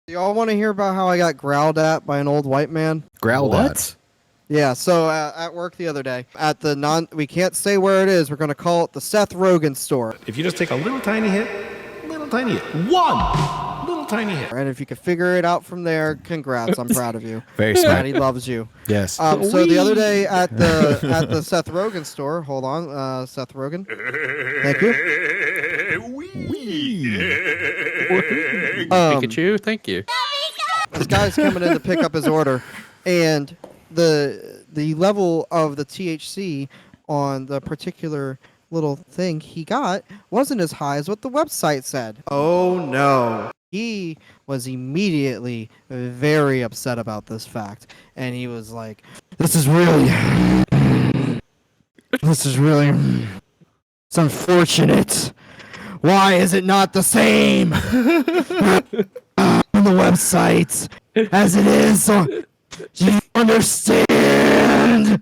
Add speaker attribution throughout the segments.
Speaker 1: Y'all want to hear about how I got growled at by an old white man?
Speaker 2: Growled at?
Speaker 1: Yeah, so at work the other day, at the we can't say where it is, we're going to call it the Seth Rogen store.
Speaker 3: If you just take a little tiny hit, one little tiny hit.
Speaker 1: And if you could figure it out from there, congrats, I'm proud of you.
Speaker 2: Very smart.
Speaker 1: Daddy loves you.
Speaker 2: Yes.
Speaker 1: So the other day at the Seth Rogen store, hold on, Seth Rogen. Thank you.
Speaker 4: Pikachu, thank you.
Speaker 1: This guy's coming in to pick up his order, and the level of the THC on the particular little thing he got wasn't as high as what the website said. Oh no. He was immediately very upset about this fact, and he was like, this is really, it's unfortunate. Why is it not the same on the website as it is on, do you understand? And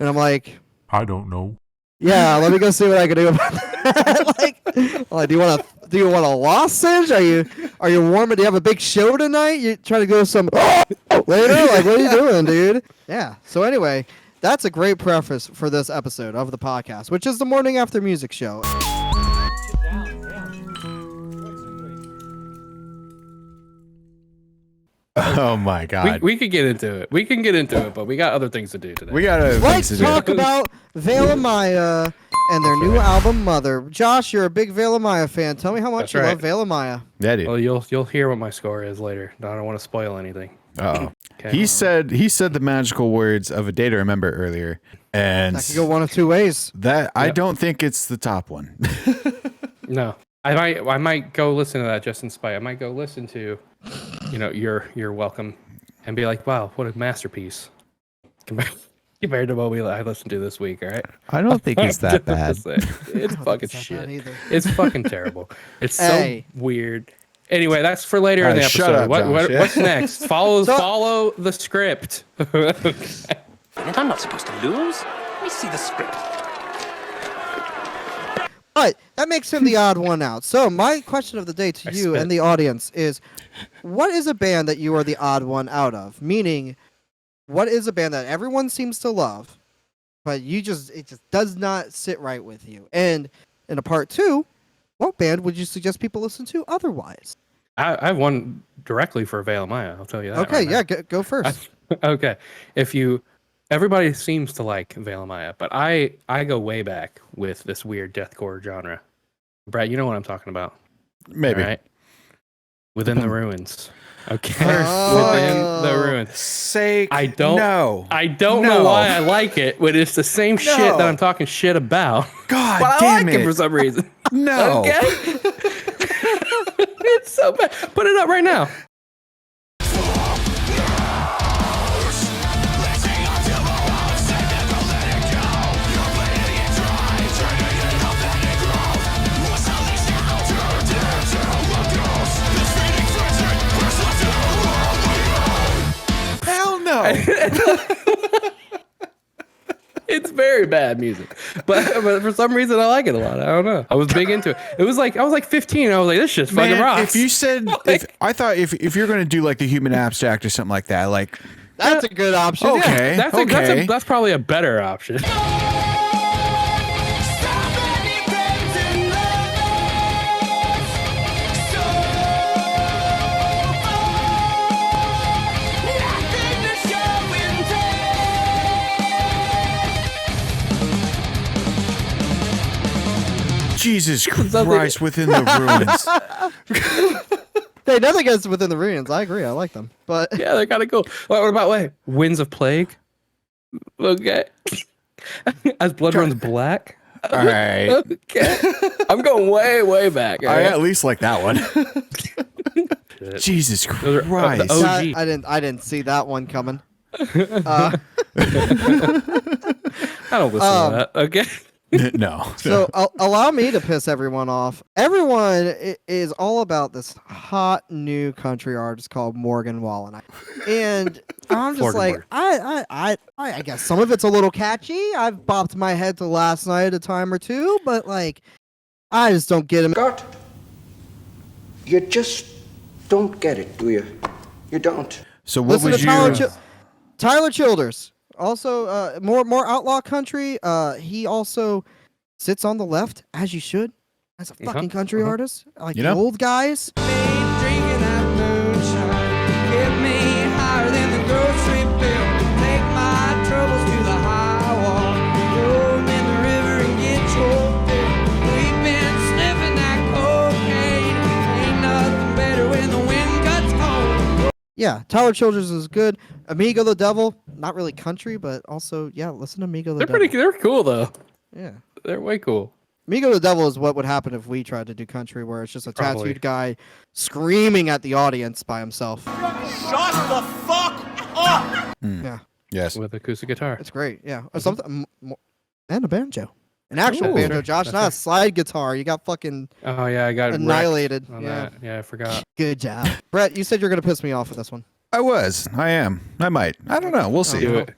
Speaker 1: I'm like,
Speaker 5: I don't know.
Speaker 1: yeah, let me go see what I can do about that. Do you want a lozenge? Are you warm? Do you have a big show tonight? You trying to go some later? Like, what are you doing, dude? Yeah. So anyway, that's a great preface for this episode of the podcast, which is the Morning After Music Show.
Speaker 2: Oh my God.
Speaker 4: We could get into it. We can get into it, but we got other things to do today.
Speaker 2: We got other
Speaker 1: Let's
Speaker 2: things to
Speaker 1: talk
Speaker 2: do.
Speaker 1: about Veil of Maya and their new album, Mother. Josh, you're a big Veil of Maya fan. Tell me how much
Speaker 4: That's
Speaker 1: you
Speaker 4: right.
Speaker 1: love Veil of Maya.
Speaker 2: Yeah, dude.
Speaker 4: Well, you'll hear what my score is later. I don't want to spoil anything.
Speaker 2: Uh-oh.
Speaker 4: Okay.
Speaker 2: He said the magical words of A Day to Remember earlier, and
Speaker 1: That could go one of two ways.
Speaker 2: that I don't think it's the top one.
Speaker 4: No, I might go listen to that just in spite. I might go listen to, You're Welcome, and be like, wow, what a masterpiece compared to what I listened to this week. All right.
Speaker 2: I don't think it's that bad.
Speaker 4: It's fucking
Speaker 1: It's not
Speaker 4: shit.
Speaker 1: bad either.
Speaker 4: It's fucking terrible. It's so
Speaker 1: Hey.
Speaker 4: weird. Anyway, that's for later in the
Speaker 2: Alright, shut
Speaker 4: episode.
Speaker 2: up, Josh, yeah.
Speaker 4: What's next? Follow the script.
Speaker 6: And I'm not supposed to lose. Let me see the script.
Speaker 1: But that makes him the odd one out. So my question of the day to you and the audience is, what is a band that you are the odd one out of? Meaning, what is a band that everyone seems to love, but it just does not sit right with you? And in a part two, what band would you suggest people listen to otherwise?
Speaker 4: I have one directly for Veil of Maya. I'll tell you that.
Speaker 1: Okay,
Speaker 4: right now.
Speaker 1: yeah, go first.
Speaker 4: Okay. Everybody seems to like Veil of Maya, but I go way back with this weird deathcore genre. Brad, you know what I'm talking about.
Speaker 2: Maybe.
Speaker 4: Right? Within the Ruins. Okay.
Speaker 1: Oh.
Speaker 4: Within the Ruins.
Speaker 2: Sake.
Speaker 4: I don't
Speaker 2: know.
Speaker 4: I don't know why I like it, but it's the same shit that I'm talking shit about.
Speaker 2: God
Speaker 4: But I
Speaker 2: damn
Speaker 4: like it
Speaker 2: it.
Speaker 4: for some reason.
Speaker 2: No.
Speaker 4: Okay? It's so bad. Put it up right now.
Speaker 2: Hell no.
Speaker 4: It's very bad music, but for some reason I like it a lot. I don't know. I was big into it. It was like I was like 15. I was like, this shit's fucking
Speaker 2: Man,
Speaker 4: rocks.
Speaker 2: if you said, I thought if you're going to do like the Human Abstract or something like that, like,
Speaker 1: That's a good option.
Speaker 2: okay,
Speaker 4: Yeah, that's probably a better option.
Speaker 2: Jesus Christ, Within the Ruins.
Speaker 1: Hey, nothing against Within the Ruins. I agree. I like them. But
Speaker 4: Yeah, they're kind of cool. What about Winds of Plague? Okay. As Blood Runs Black.
Speaker 2: All right.
Speaker 4: Okay. I'm going way, way back. all
Speaker 2: I
Speaker 4: right?
Speaker 2: at least like that one.
Speaker 4: Shit.
Speaker 2: Jesus
Speaker 4: Those are,
Speaker 2: Christ.
Speaker 4: the OG.
Speaker 1: I didn't see that one coming.
Speaker 4: I don't listen to that. Okay.
Speaker 2: No.
Speaker 1: So allow me to piss everyone off. Everyone is all about this hot new country artist called Morgan Wallen, and I'm just
Speaker 4: Morgan.
Speaker 1: I guess some of it's a little catchy. I've bopped my head to Last Night a time or two, but like I just don't get him.
Speaker 7: Scott, you're just
Speaker 5: don't get it, do you? You don't.
Speaker 2: So what
Speaker 1: Listen
Speaker 2: was
Speaker 1: to
Speaker 2: your?
Speaker 1: Tyler Childers. Also, more outlaw country. He also sits on the left, as you should, as a fucking country artist, like
Speaker 2: You
Speaker 1: the
Speaker 2: know?
Speaker 1: old guys.
Speaker 7: Drinking that moonshine, get me higher than the grocery bill. Take my troubles to the high wall, throw 'em in the river and get your fill. We've been sniffing that cocaine, ain't nothing better when the wind cuts cold.
Speaker 1: Yeah, Tyler Childers is good. Amigo the Devil, not really country, but also yeah, listen to Amigo the
Speaker 4: They're
Speaker 1: Devil.
Speaker 4: pretty. They're cool though.
Speaker 1: Yeah.
Speaker 4: They're way cool.
Speaker 1: Amigo the Devil is what would happen if we tried to do country, where it's just a
Speaker 4: Probably.
Speaker 1: tattooed guy screaming at the audience by himself.
Speaker 8: Shut the fuck up!
Speaker 1: Yeah,
Speaker 2: Yes.
Speaker 4: With acoustic guitar.
Speaker 1: it's great. Yeah, or something, and a banjo, an actual
Speaker 4: Ooh,
Speaker 1: banjo,
Speaker 4: sure.
Speaker 1: Josh,
Speaker 4: That's
Speaker 1: not a
Speaker 4: right.
Speaker 1: slide guitar. You got fucking
Speaker 4: Oh yeah, I got
Speaker 1: annihilated.
Speaker 4: wrecked on
Speaker 1: Yeah,
Speaker 4: that. Yeah, I forgot.
Speaker 1: good job, Brett. You said you're gonna piss me off with this one.
Speaker 2: I was. I am. I might. I don't know. We'll see.
Speaker 4: Do it.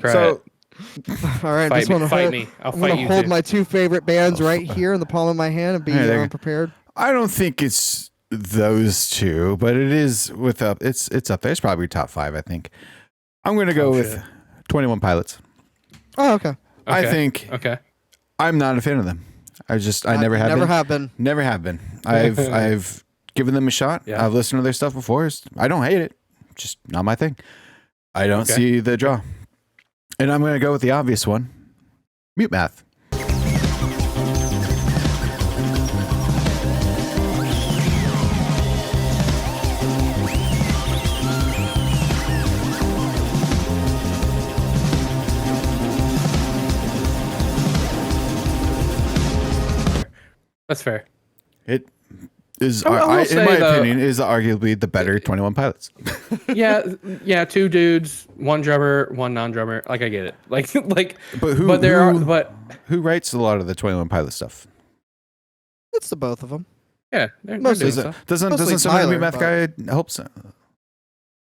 Speaker 4: Try
Speaker 2: So
Speaker 4: it.
Speaker 1: All right,
Speaker 4: Fight
Speaker 1: just
Speaker 4: me.
Speaker 1: want to
Speaker 4: Fight
Speaker 1: hold,
Speaker 4: me. I'll
Speaker 1: I'm gonna
Speaker 4: fight you.
Speaker 1: hold
Speaker 4: too.
Speaker 1: my two favorite bands right here in the palm of my hand and be
Speaker 2: Hey, there.
Speaker 1: unprepared.
Speaker 2: I don't think it's those two, but it is with up. It's up there. It's probably top 5. I think. I'm gonna go with
Speaker 4: shit.
Speaker 2: 21 Pilots.
Speaker 1: Oh, okay.
Speaker 2: I
Speaker 4: Okay.
Speaker 2: think
Speaker 4: Okay.
Speaker 2: I'm not a fan of them. I never have
Speaker 1: Never
Speaker 2: been.
Speaker 1: have been.
Speaker 2: Never have been. I've given them a shot.
Speaker 4: Yeah.
Speaker 2: I've listened to their stuff before. I don't hate it. Just not my thing. I don't
Speaker 4: Okay.
Speaker 2: see the draw. And I'm going to go with the obvious one. Mute Math.
Speaker 4: That's fair.
Speaker 2: It is,
Speaker 4: I will
Speaker 2: in
Speaker 4: say,
Speaker 2: my
Speaker 4: though-
Speaker 2: opinion, is arguably the better 21 Pilots.
Speaker 4: Yeah, 2 dudes, 1 drummer, 1 non-drummer. Like I get it. Like
Speaker 2: But who?
Speaker 4: but there
Speaker 2: who,
Speaker 4: are but
Speaker 2: who writes a lot of the 21 Pilot stuff?
Speaker 1: It's the both of them.
Speaker 4: yeah, they're
Speaker 1: Mostly
Speaker 4: doing
Speaker 2: Does
Speaker 4: stuff.
Speaker 2: doesn't
Speaker 1: Mostly
Speaker 2: some of the
Speaker 1: Tyler,
Speaker 2: Mute Math guy helps?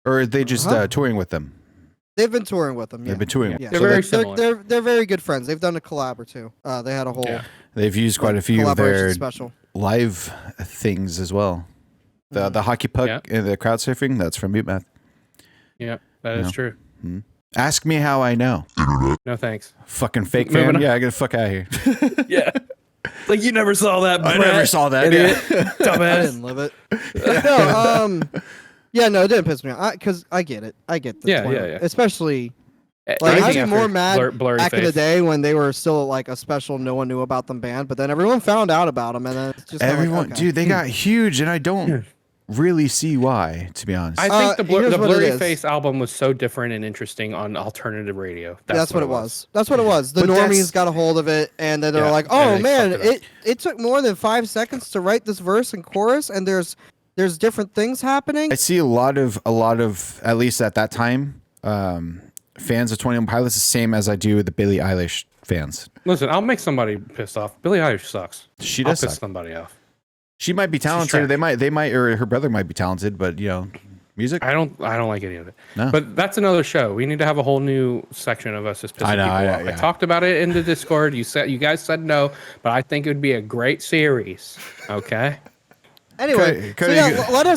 Speaker 2: Or are they just
Speaker 1: Huh?
Speaker 2: touring with them?
Speaker 1: They've been touring with them. Yeah.
Speaker 2: They've been touring.
Speaker 1: Yeah.
Speaker 4: They're
Speaker 2: So
Speaker 4: very
Speaker 2: they-
Speaker 4: similar.
Speaker 1: They're very good friends. They've done a collab or two. They had a whole
Speaker 4: Yeah.
Speaker 2: they've used quite a few of
Speaker 1: collaboration
Speaker 2: their
Speaker 1: special.
Speaker 2: live things as well. The hockey puck
Speaker 4: Yeah.
Speaker 2: and the crowd surfing, that's from Mute Math.
Speaker 4: Yeah, that is
Speaker 2: No.
Speaker 4: true.
Speaker 2: Ask me how I know.
Speaker 4: No thanks.
Speaker 2: Fucking fake
Speaker 4: Moving
Speaker 2: fan.
Speaker 4: on.
Speaker 2: Yeah, get the fuck out of here.
Speaker 4: Yeah. Like you never saw that.
Speaker 2: I never saw that.
Speaker 4: Idiot.
Speaker 2: Yeah.
Speaker 1: I
Speaker 4: Dumbass.
Speaker 1: didn't live it. No, yeah, no, it didn't piss me off. Because I get it. I get the
Speaker 4: Yeah,
Speaker 1: 20
Speaker 4: yeah, yeah.
Speaker 1: Especially like
Speaker 4: Anything
Speaker 1: I'd be
Speaker 4: after
Speaker 1: more mad
Speaker 4: blurry
Speaker 1: back in the
Speaker 4: face.
Speaker 1: day when they were still like a special, no one knew about them band, but then everyone found out about them, and then it's just kinda like,
Speaker 2: Everyone,
Speaker 1: okay.
Speaker 2: dude, they got huge, and I don't really see why, to be honest.
Speaker 4: I think
Speaker 1: here's
Speaker 4: the
Speaker 1: what it
Speaker 4: Blurry
Speaker 1: is.
Speaker 4: Face album was so different and interesting on alternative radio.
Speaker 1: That's what it was. That's what it was. The
Speaker 2: But
Speaker 1: normies
Speaker 2: that's-
Speaker 1: got a hold of it, and then they're
Speaker 4: Yeah,
Speaker 1: like,
Speaker 4: and
Speaker 1: "Oh
Speaker 4: they
Speaker 1: man,
Speaker 4: fucked it
Speaker 1: it took more than 5 seconds to write this verse and chorus, and there's different things happening."
Speaker 2: I see a lot of, at least at that time, fans of 21 Pilots the same as I do the Billie Eilish fans.
Speaker 4: Listen, I'll make somebody pissed off. Billie Eilish sucks.
Speaker 2: She
Speaker 4: I'll
Speaker 2: does
Speaker 4: piss
Speaker 2: suck.
Speaker 4: somebody off.
Speaker 2: She might be talented.
Speaker 4: trash.
Speaker 2: They might, or her brother might be talented, but music.
Speaker 4: I don't like any of it.
Speaker 2: No.
Speaker 4: But that's another show. We need to have a whole new section of us just pissing
Speaker 2: I know,
Speaker 4: people
Speaker 2: I know,
Speaker 4: off. I
Speaker 2: yeah.
Speaker 4: talked about it in the Discord. You guys said no, but I think it would be a great series. Okay.
Speaker 1: Anyway,
Speaker 2: Cody,
Speaker 1: so yeah, let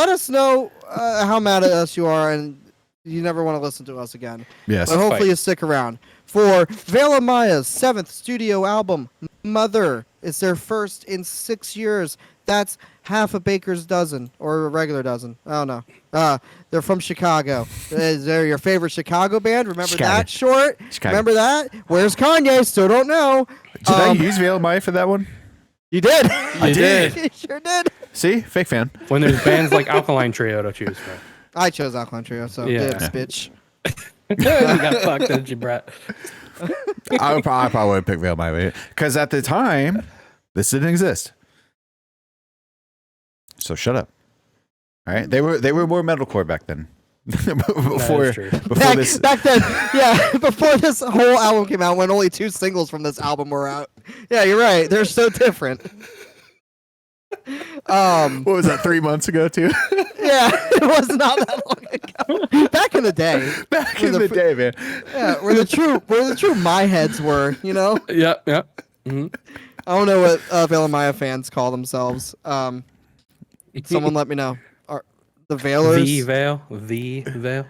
Speaker 1: us know how mad at us you are, and you never want to listen to us again.
Speaker 2: Yes.
Speaker 1: But hopefully
Speaker 4: fight.
Speaker 1: you stick around for Veil of Maya's 7th studio album, Mother. It's their first in 6 years. That's half a baker's dozen or a regular dozen. I don't know. They're from Chicago. Is they your favorite Chicago band? Remember
Speaker 2: Chicago.
Speaker 1: that short?
Speaker 2: Chicago.
Speaker 1: Remember that? Where's Kanye? Still don't know.
Speaker 2: Did I use Veil of Maya for that one?
Speaker 1: You did.
Speaker 2: I did.
Speaker 1: You sure did.
Speaker 2: See, fake fan.
Speaker 4: When there's bands like Alkaline Trio to choose from.
Speaker 1: I chose Alkaline Trio, so
Speaker 4: Yeah.
Speaker 1: dibs, bitch.
Speaker 4: You got fucked, didn't you, Brett?
Speaker 2: I probably would pick Veil of Maya because at the time, this didn't exist. So shut up. All right, they were more metalcore back then. before
Speaker 4: true.
Speaker 1: Back then, yeah, before this whole album came out, when only 2 singles from this album were out. Yeah, you're right. They're so different.
Speaker 2: what was that 3 months ago too?
Speaker 1: Yeah, it was not that long ago. Back in the day.
Speaker 2: Back
Speaker 1: Where
Speaker 2: in the day, man.
Speaker 1: Yeah, where the true my heads were, you know?
Speaker 4: Yep. Mm-hmm.
Speaker 1: I don't know what Veil of Maya fans call themselves. Someone let me know. The Veilers.
Speaker 4: The Veil.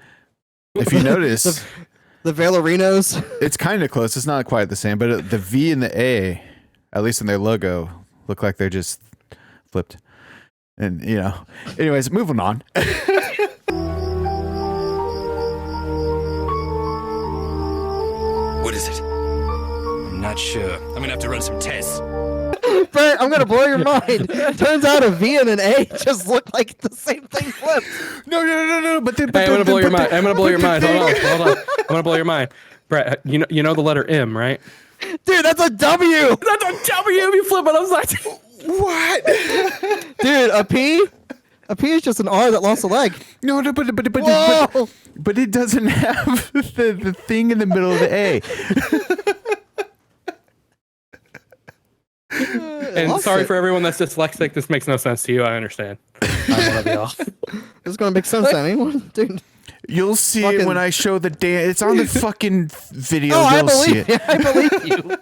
Speaker 2: If you notice,
Speaker 1: The Veilerinos.
Speaker 2: it's kind of close. It's not quite the same, but the V and the A, at least in their logo, look like they're just flipped. And, you know, anyways, moving on.
Speaker 8: What is it? I'm not sure. I'm gonna have to run some tests.
Speaker 1: Brett, I'm gonna blow your mind. Turns out a V and an A just look like the same thing flipped.
Speaker 2: No. But
Speaker 4: Hey, I'm gonna blow your mind. I'm gonna blow your mind. Hold on. I'm gonna blow your mind. Brett, you know the letter M, right?
Speaker 1: Dude, that's a W.
Speaker 4: That's a W. You flip it upside down.
Speaker 2: what?
Speaker 1: Dude, a P is just an R that lost a leg.
Speaker 2: No, but it doesn't have the thing in the middle of the A.
Speaker 4: And
Speaker 1: Lost
Speaker 4: sorry
Speaker 1: it.
Speaker 4: for everyone that's dyslexic. This makes no sense to you. I understand. I love y'all.
Speaker 1: This is gonna make sense to anyone, dude.
Speaker 2: You'll see it
Speaker 1: Fucking-
Speaker 2: when I show the dance. It's on the fucking video.
Speaker 1: Oh, I
Speaker 2: You'll see
Speaker 1: believe
Speaker 2: it.
Speaker 1: you. I believe you.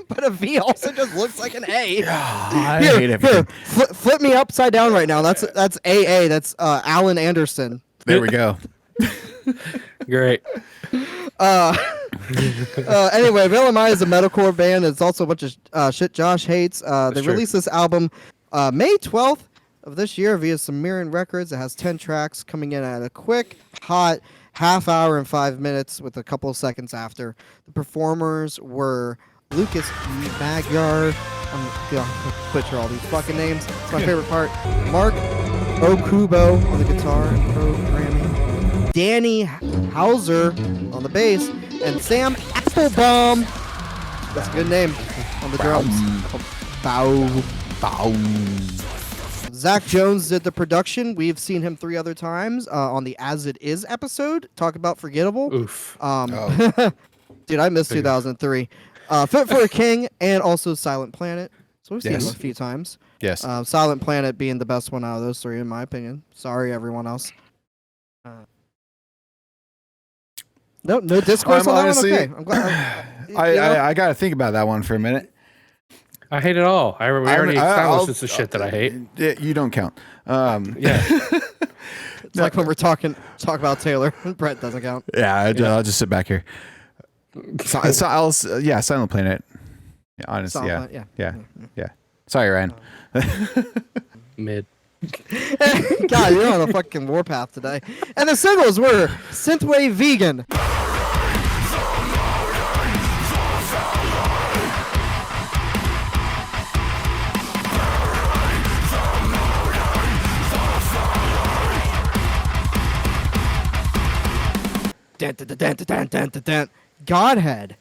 Speaker 1: But a V also just looks like an A.
Speaker 2: I
Speaker 1: Here,
Speaker 2: hate everything.
Speaker 1: flip me upside down right now. That's AA. That's Alan Anderson.
Speaker 2: There we go.
Speaker 4: Great.
Speaker 1: Anyway, Veilamind is a metalcore band. It's also a bunch of shit Josh hates. They
Speaker 4: true.
Speaker 1: released this album May 12th of this year via Sumerian Records. It has 10 tracks coming in at a quick, hot half hour and 5 minutes with a couple of seconds after. The performers were Lucas Magyar. I'm gonna butcher all these fucking names. It's my favorite part. Mark Okubo on the guitar and programming. Danny Hauser on the bass. And Sam Applebaum. That's a good name. On the drums. Bow. Zach Jones did the production. We've seen him 3 other times on the As It Is episode. Talk about Forgettable.
Speaker 4: Oof.
Speaker 1: Dude, I missed 2003. Fit for a King and also Silent Planet. So we've seen
Speaker 2: Yes.
Speaker 1: him a few times.
Speaker 2: Yes.
Speaker 1: Silent Planet being the best one out of those 3, in my opinion. Sorry, everyone else. No discourse on that
Speaker 2: honestly-
Speaker 1: one? Okay. I'm glad.
Speaker 2: I got to think about that one for a minute.
Speaker 4: I hate it all. We already established it's the shit that I hate.
Speaker 2: You don't count.
Speaker 4: Yeah.
Speaker 1: It's like when we're talk about Taylor. Brett doesn't count.
Speaker 2: Yeah, I'll just sit back here. Silent Planet. Yeah, honestly,
Speaker 1: Silent
Speaker 2: yeah.
Speaker 1: Planet,
Speaker 2: Yeah. Sorry, Ryan.
Speaker 4: Mid.
Speaker 1: God, you're on a fucking warpath today. And the singles were Synthwave Vegan. Dun, dun, dun, dun, dun, dun, dun, dun. Godhead.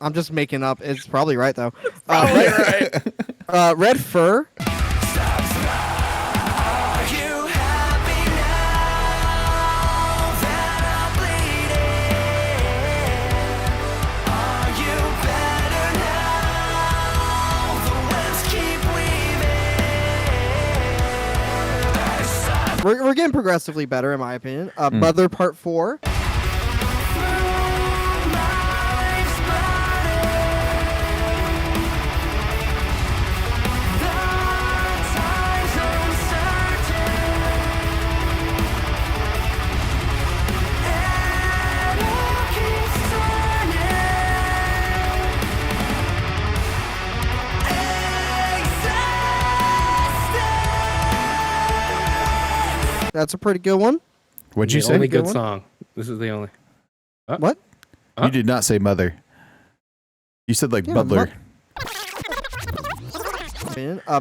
Speaker 1: I'm just making up. It's probably right though. Red Fur. We're getting progressively better, in my opinion. Mother Part 4. That's a pretty good one.
Speaker 2: What'd you
Speaker 4: The
Speaker 2: say?
Speaker 4: only
Speaker 1: Good
Speaker 4: good
Speaker 1: one?
Speaker 4: song. This is the only.
Speaker 1: What?
Speaker 2: You did not say mother. You said like
Speaker 1: Yeah,
Speaker 2: butler.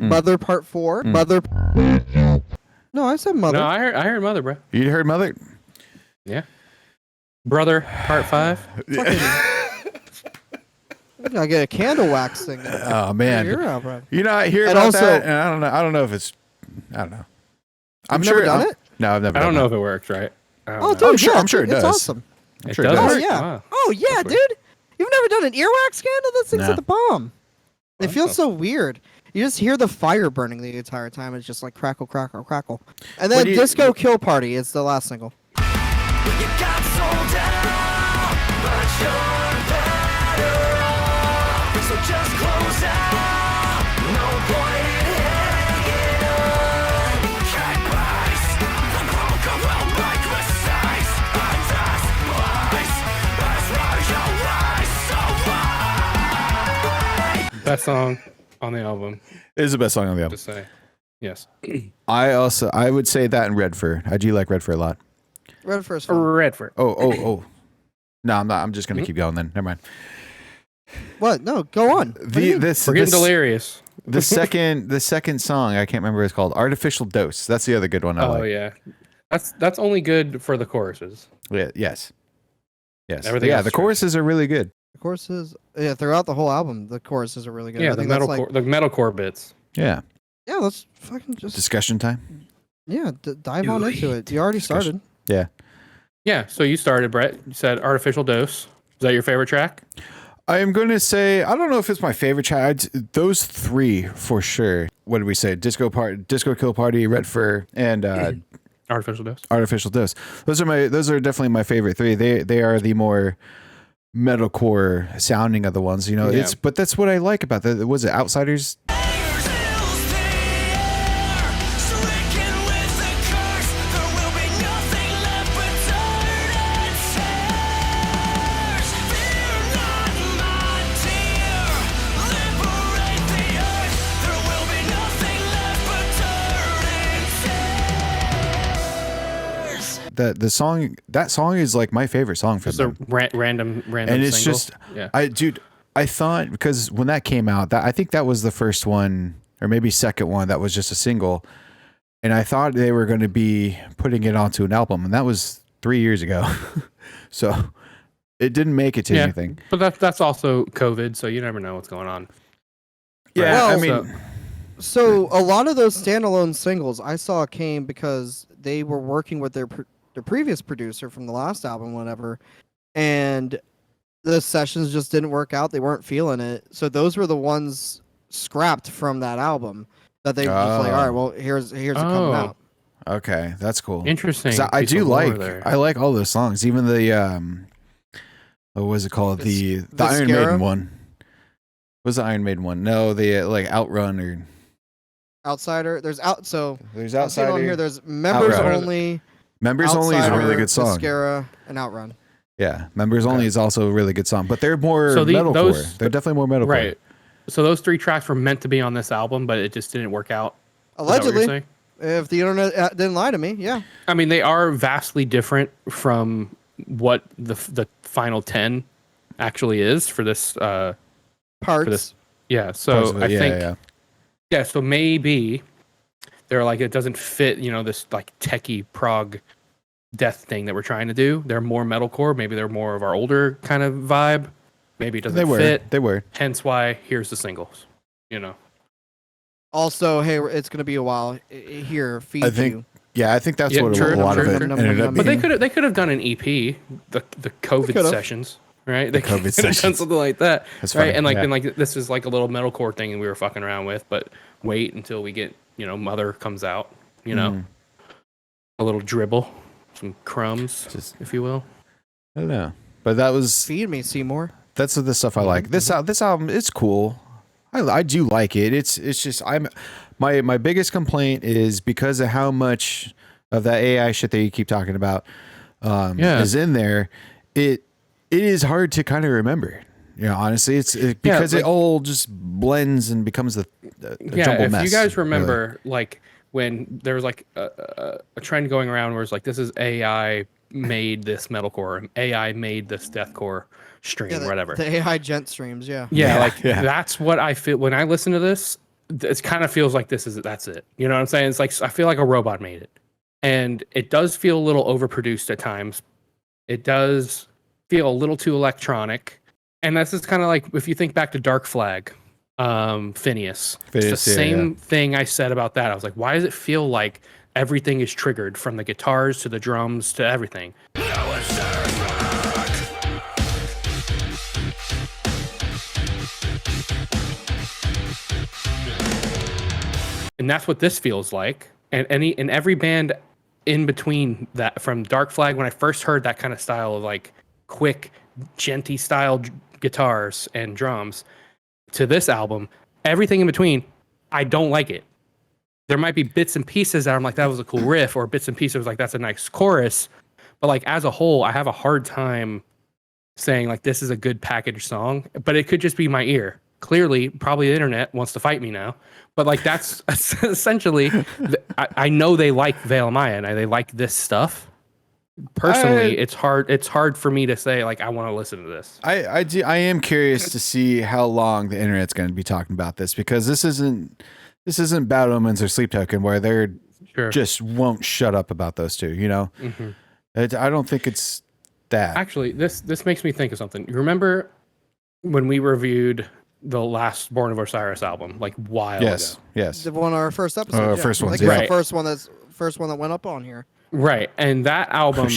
Speaker 1: Mother Part 4. Mother. No, I said Mother.
Speaker 4: No, I heard Mother, bro.
Speaker 2: You heard mother?
Speaker 4: Yeah. Brother, Part 5.
Speaker 1: I gotta get a candle wax thing.
Speaker 2: Oh man.
Speaker 1: You're out, bro.
Speaker 2: You know, I hear
Speaker 1: And
Speaker 2: about
Speaker 1: also-
Speaker 2: that, and I don't know if it's. I don't know. I'm
Speaker 1: You've
Speaker 2: sure.
Speaker 1: never done it?
Speaker 2: No, I've never.
Speaker 4: I don't
Speaker 2: done
Speaker 4: know
Speaker 2: that.
Speaker 4: if it works, right? I don't
Speaker 1: Oh,
Speaker 4: know.
Speaker 1: dude,
Speaker 2: sure-
Speaker 1: yeah,
Speaker 2: I'm sure it
Speaker 1: it's
Speaker 2: does.
Speaker 1: awesome.
Speaker 4: It
Speaker 2: sure it
Speaker 4: does
Speaker 2: does.
Speaker 1: Oh
Speaker 4: work?
Speaker 1: yeah.
Speaker 4: Wow.
Speaker 1: Oh yeah,
Speaker 4: That's weird.
Speaker 1: dude. You've never done an earwax candle? Those things
Speaker 2: No.
Speaker 1: are the bomb. They feel
Speaker 4: Wow.
Speaker 1: so weird. You just hear the fire burning the entire time. It's just like crackle, crackle, crackle. And
Speaker 2: What
Speaker 1: then
Speaker 2: do you-
Speaker 1: Disco Kill Party is the last single.
Speaker 7: You got sold out, but you're better off. So just close out. No point in hanging on. Can't rise. The broken will make mistakes. And that's place. That's where you rise. So why?
Speaker 4: Best song on the album.
Speaker 2: It is the best song on the album.
Speaker 4: To say, yes.
Speaker 2: I would say that and Redford. I do like Redford a lot.
Speaker 1: Red first one.
Speaker 4: Redford.
Speaker 2: Oh. No, I'm not. I'm just gonna keep going then. Never mind.
Speaker 1: What? No, go on. What do you mean?
Speaker 2: This
Speaker 4: We're getting
Speaker 2: this,
Speaker 4: delirious.
Speaker 2: the second song I can't remember what it's called. Artificial Dose. That's the other good one. I
Speaker 4: Oh
Speaker 2: like.
Speaker 4: yeah, that's only good for the choruses.
Speaker 2: Yeah. Yes.
Speaker 4: Everything
Speaker 2: Yeah.
Speaker 4: else
Speaker 2: The
Speaker 4: is trash.
Speaker 2: choruses are really good.
Speaker 1: The choruses, yeah, throughout the whole album, the choruses are really good.
Speaker 4: Yeah,
Speaker 1: I
Speaker 4: the
Speaker 1: think that's
Speaker 4: metalcore bits.
Speaker 2: Yeah.
Speaker 1: yeah, let's fucking just
Speaker 2: Discussion time.
Speaker 1: dive on into it. You already started.
Speaker 2: Yeah.
Speaker 4: Yeah. So you started, Brett. You said Artificial Dose. Is that your favorite track?
Speaker 2: I am going to say I don't know if it's my favorite track. Those three for sure. What did we say? Disco Kill Party, Redford, and
Speaker 4: Artificial Dose.
Speaker 2: Artificial Dose. Those are definitely my favorite three. They are the more metalcore sounding of the ones. You know,
Speaker 4: Yeah.
Speaker 2: but that's what I like about that. Was it Outsiders? That song is like my favorite song for
Speaker 4: Just a
Speaker 2: them.
Speaker 4: random.
Speaker 2: And it's
Speaker 4: single.
Speaker 2: just
Speaker 4: Yeah.
Speaker 2: I thought because when that came out, I think that was the first one or maybe second one that was just a single, and I thought they were going to be putting it onto an album, and that was 3 years ago, so it didn't make it to anything.
Speaker 4: But that's also COVID, so you never know what's going on.
Speaker 2: Yeah,
Speaker 1: Well,
Speaker 2: I mean,
Speaker 1: So a lot of those standalone singles I saw came because they were working with their previous producer from the last album, whatever, and the sessions just didn't work out. They weren't feeling it, so those were the ones scrapped from that album that they just like, all right, well, here's it coming out.
Speaker 2: okay, that's cool.
Speaker 4: Interesting.
Speaker 2: 'Cause I
Speaker 4: piece
Speaker 2: do
Speaker 4: of lore
Speaker 2: like
Speaker 4: there.
Speaker 2: I like all those songs, even the what was it called? The Iron
Speaker 1: Viscera?
Speaker 2: Maiden one. What was the Iron Maiden one? No, the like Outrun or
Speaker 1: Outsider. There's
Speaker 2: there's
Speaker 1: I'm seeing
Speaker 2: Outsider.
Speaker 1: on here. There's members
Speaker 2: Outrun.
Speaker 1: only.
Speaker 2: Members Only is a really
Speaker 1: Outsider,
Speaker 2: good song.
Speaker 1: Viscera, and Outrun.
Speaker 2: Yeah, Members Only is also a really good song, but they're more
Speaker 4: So
Speaker 2: metalcore. They're definitely more metalcore.
Speaker 4: Right. So those three tracks were meant to be on this album, but it just didn't work out. Is that what you're
Speaker 1: Allegedly,
Speaker 4: saying?
Speaker 1: if the internet didn't lie to me, yeah.
Speaker 4: I mean, they are vastly different from what the final 10 actually is for this.
Speaker 1: Parts.
Speaker 4: For this, yeah.
Speaker 2: Parts
Speaker 4: So
Speaker 2: of it,
Speaker 4: I
Speaker 2: yeah,
Speaker 4: think,
Speaker 2: yeah.
Speaker 4: So maybe they're like it doesn't fit, this like techie prog death thing that we're trying to do. They're more metalcore. Maybe they're more of our older kind of vibe. Maybe it doesn't fit.
Speaker 2: They were.
Speaker 4: Hence why here's the singles.
Speaker 1: Also, hey, it's gonna be a while here. Feed
Speaker 2: I think
Speaker 1: you.
Speaker 2: Yeah, I think that's
Speaker 4: Yeah,
Speaker 2: what
Speaker 4: true,
Speaker 2: a lot
Speaker 4: true,
Speaker 2: of it
Speaker 4: true.
Speaker 2: ended up
Speaker 4: But
Speaker 2: being.
Speaker 4: they could have done an EP, the COVID
Speaker 1: could've.
Speaker 4: sessions, right? They could
Speaker 2: COVID
Speaker 4: have done
Speaker 2: sessions.
Speaker 4: something like that,
Speaker 2: That's
Speaker 4: right?
Speaker 2: funny,
Speaker 4: And like
Speaker 2: yeah.
Speaker 4: then like this is like a little metalcore thing, and we were fucking around with. But wait until we get Mother comes out,
Speaker 2: Mm.
Speaker 4: a little dribble, some crumbs,
Speaker 2: Just-
Speaker 4: if you will.
Speaker 2: I don't know, but that's
Speaker 1: Feed me, Seymour.
Speaker 2: the stuff I like. This album, it's cool. I do like it. It's just my biggest complaint is because of how much of that AI shit that you keep talking about is in there. It is hard to kind of remember. Honestly, it's because it all just blends and becomes a jumble
Speaker 4: if
Speaker 2: mess.
Speaker 4: you guys
Speaker 2: really.
Speaker 4: remember, like when there was like a trend going around where it's like this is AI made this metalcore, AI made this deathcore stream,
Speaker 1: Yeah,
Speaker 4: whatever.
Speaker 1: The AI gent streams, yeah.
Speaker 4: Yeah,
Speaker 2: Yeah.
Speaker 4: that's what I feel when I listen to this. It kind of feels like that's it. You know what I'm saying? It's like I feel like a robot made it, and it does feel a little overproduced at times. It does feel a little too electronic, and that's just kind of like if you think back to Dark Flag, Phineas. It's the
Speaker 2: Phineas, yeah,
Speaker 4: same thing I said about that. I was like, why does it feel like everything is triggered from the guitars to the drums to everything. And that's what this feels like. And every band in between that, from Dark Flag, when I first heard that kind of style of like quick, genty style guitars and drums, to this album, everything in between, I don't like it. There might be bits and pieces that I'm like, that was a cool riff, or bits and pieces like, that's a nice chorus. But like as a whole, I have a hard time saying like this is a good packaged song. But it could just be my ear. Clearly, probably the internet wants to fight me now. But like that's essentially, I know they like Veil Maya and they like this stuff. Personally, it's hard for me to say like I want to listen to this.
Speaker 2: I am curious to see how long the internet's going to be talking about this, because this isn't Bad Omens or Sleep Token where they're just won't shut up about those two. You know, I don't think it's that.
Speaker 4: Actually, this makes me think of something. You remember when we reviewed the last Born of Osiris album, like while ago?
Speaker 2: Yes.
Speaker 1: The one our first episode.
Speaker 2: First ones,
Speaker 1: like
Speaker 2: yeah.
Speaker 1: the first one that went up on here.
Speaker 4: Right. And that album,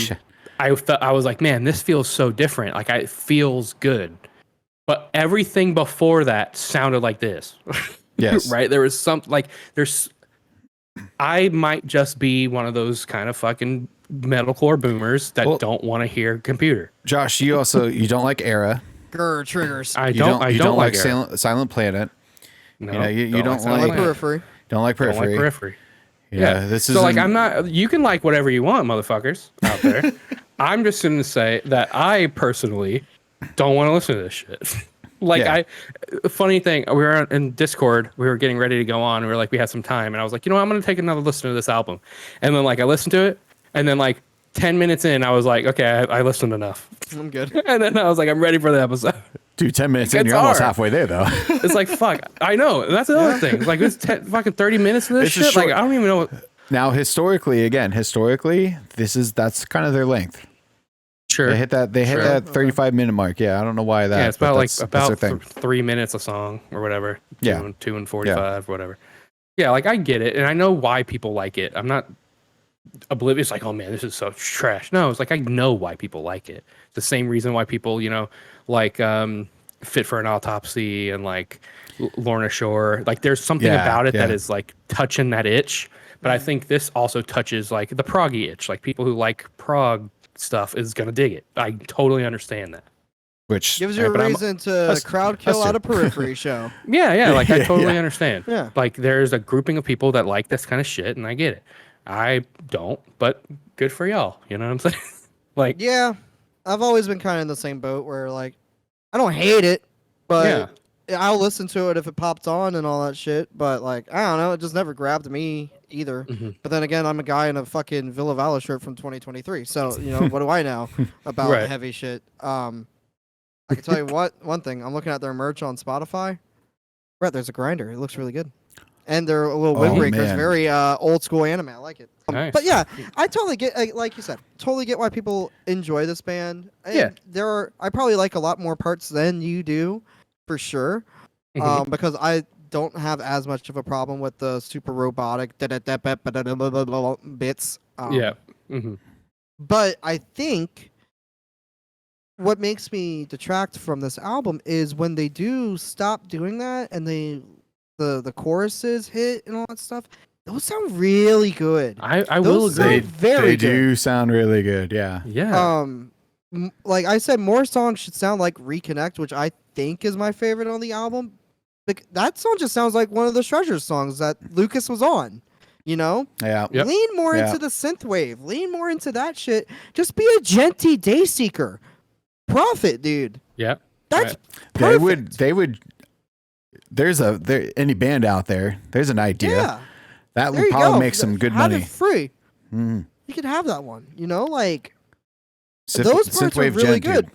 Speaker 4: I was like, man, this feels so different. Like it feels good. But everything before that sounded like this.
Speaker 2: Yes.
Speaker 4: Right. There was I might just be one of those kind of fucking metalcore boomers that don't want to hear computer.
Speaker 2: Josh, you don't like Era.
Speaker 1: Grr, triggers.
Speaker 4: I don't like
Speaker 2: Silent Planet.
Speaker 4: No,
Speaker 2: you don't
Speaker 1: like
Speaker 2: like
Speaker 1: Periphery.
Speaker 2: Don't like Periphery.
Speaker 4: Don't like Periphery.
Speaker 2: Yeah, this is
Speaker 4: so like I'm not. You can like whatever you want, motherfuckers out there. I'm just going to say that I personally don't want to listen to this shit. Funny thing, we were in Discord. We were getting ready to go on. We had some time, and I was like, I'm going to take another listen to this album. And then I listened to it, and then 10 minutes in, I was like, okay, I listened enough.
Speaker 1: I'm good.
Speaker 4: And then I was like, I'm ready for the episode.
Speaker 2: Dude, 10 minutes in, you're almost halfway there, though.
Speaker 4: It's like, fuck. I know. That's another thing. It's like, it's fucking 30 minutes of this shit. Like, I don't even know.
Speaker 2: Now, historically, that's kind of their length.
Speaker 4: Sure.
Speaker 2: They hit that 35-minute mark. Yeah, I don't know why that.
Speaker 4: Yeah, it's about
Speaker 2: that's their thing.
Speaker 4: 3 minutes a song or whatever.
Speaker 2: Yeah.
Speaker 4: 2 and 45, whatever. Yeah, I get it. And I know why people like it. I'm not oblivious, like, oh man, this is so trash. No, it's like I know why people like it. It's the same reason why people, like Fit for an Autopsy and like Lorna Shore. Like there's something about it that is like touching that itch. But I think this also touches like the proggy itch. Like people who like prog stuff is gonna dig it. I totally understand that.
Speaker 2: Which
Speaker 1: gives you a reason to crowd kill out a Periphery show.
Speaker 4: Yeah, like I totally understand.
Speaker 1: Yeah.
Speaker 4: Like there's a grouping of people that like this kind of shit, and I get it. I don't, but good for y'all. You know what I'm saying? Like,
Speaker 1: yeah, I've always been kind of in the same boat where like I don't hate it, but I'll listen to it if it popped on and all that shit. But like I don't know, it just never grabbed me either. But then again, I'm a guy in a fucking Villa Valor shirt from 2023, so what do I know about heavy shit? I can tell you one thing. I'm looking at their merch on Spotify. Brett, there's a grinder. It looks really good. And their little windbreakers, very old school anime. I like it.
Speaker 4: Nice.
Speaker 1: But yeah, I totally get, like you said, totally get why people enjoy this band. And I probably like a lot more parts than you do, for sure. Because I don't have as much of a problem with the super robotic bits. But I think what makes me detract from this album is when they do stop doing that and the choruses hit and all that stuff. Those sound really good.
Speaker 4: I will agree.
Speaker 2: They do sound really good. Yeah.
Speaker 4: Yeah.
Speaker 1: Like I said, more songs should sound like Reconnect, which I think is my favorite on the album. Like that song just sounds like one of the Treasure songs that Lucas was on. Yeah.
Speaker 4: Yep.
Speaker 1: Lean more into the synthwave. Lean more into that shit. Just be a genty Dayseeker. Profit, dude.
Speaker 4: Yeah.
Speaker 1: That's perfect.
Speaker 2: They would. There's any band out there. There's an idea.
Speaker 1: Yeah.
Speaker 2: That would probably make some good money.
Speaker 1: Have it free. You could have that one. Like those parts are really good.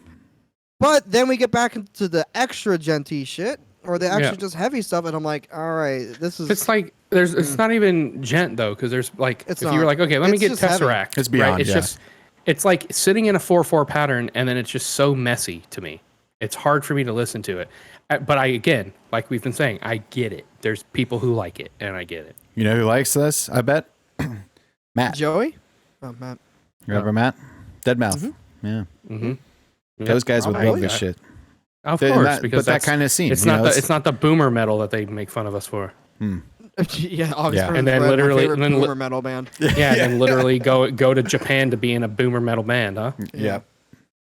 Speaker 1: But then we get back into the extra genty shit or the extra just heavy stuff, and I'm like, all right, this is.
Speaker 4: It's like it's not even gent though, because there's like if you were like, okay, let me get Tesseract.
Speaker 2: It's beyond.
Speaker 4: Right? It's just it's like sitting in a 4/4 pattern, and then it's just so messy to me. It's hard for me to listen to it. But again, like we've been saying, I get it. There's people who like it, and I get it.
Speaker 2: You know who likes this? I bet Matt.
Speaker 1: Joey? Oh, Matt.
Speaker 2: Remember Matt? Deadmau5. Yeah.
Speaker 4: Mm-hmm.
Speaker 2: Those guys would
Speaker 1: probably.
Speaker 2: love this shit.
Speaker 4: Of
Speaker 2: And
Speaker 4: course,
Speaker 2: that-
Speaker 4: because
Speaker 2: but that
Speaker 4: that's
Speaker 2: kind of scene.
Speaker 4: It's
Speaker 2: you
Speaker 4: not
Speaker 2: know,
Speaker 4: the it's not the boomer metal that they make fun of us for.
Speaker 1: Yeah, obviously.
Speaker 2: Yeah.
Speaker 4: And then literally-
Speaker 1: favorite
Speaker 4: and then
Speaker 1: boomer metal band.
Speaker 4: Yeah, and then literally go to Japan to be in a boomer metal band, huh?
Speaker 2: Yeah.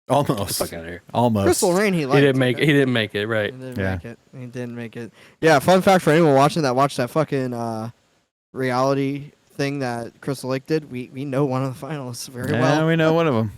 Speaker 2: Almost.
Speaker 4: Fuck out of here.
Speaker 2: Almost.
Speaker 1: Crystal Rain, he liked.
Speaker 4: He didn't make it, right?
Speaker 1: He didn't
Speaker 2: Yeah.
Speaker 1: make it. He didn't make it. Yeah, fun fact for anyone watching that, watch that fucking reality thing that Crystal Lake did. We know one of the finalists very
Speaker 2: Yeah,
Speaker 1: well.
Speaker 2: we know one of them.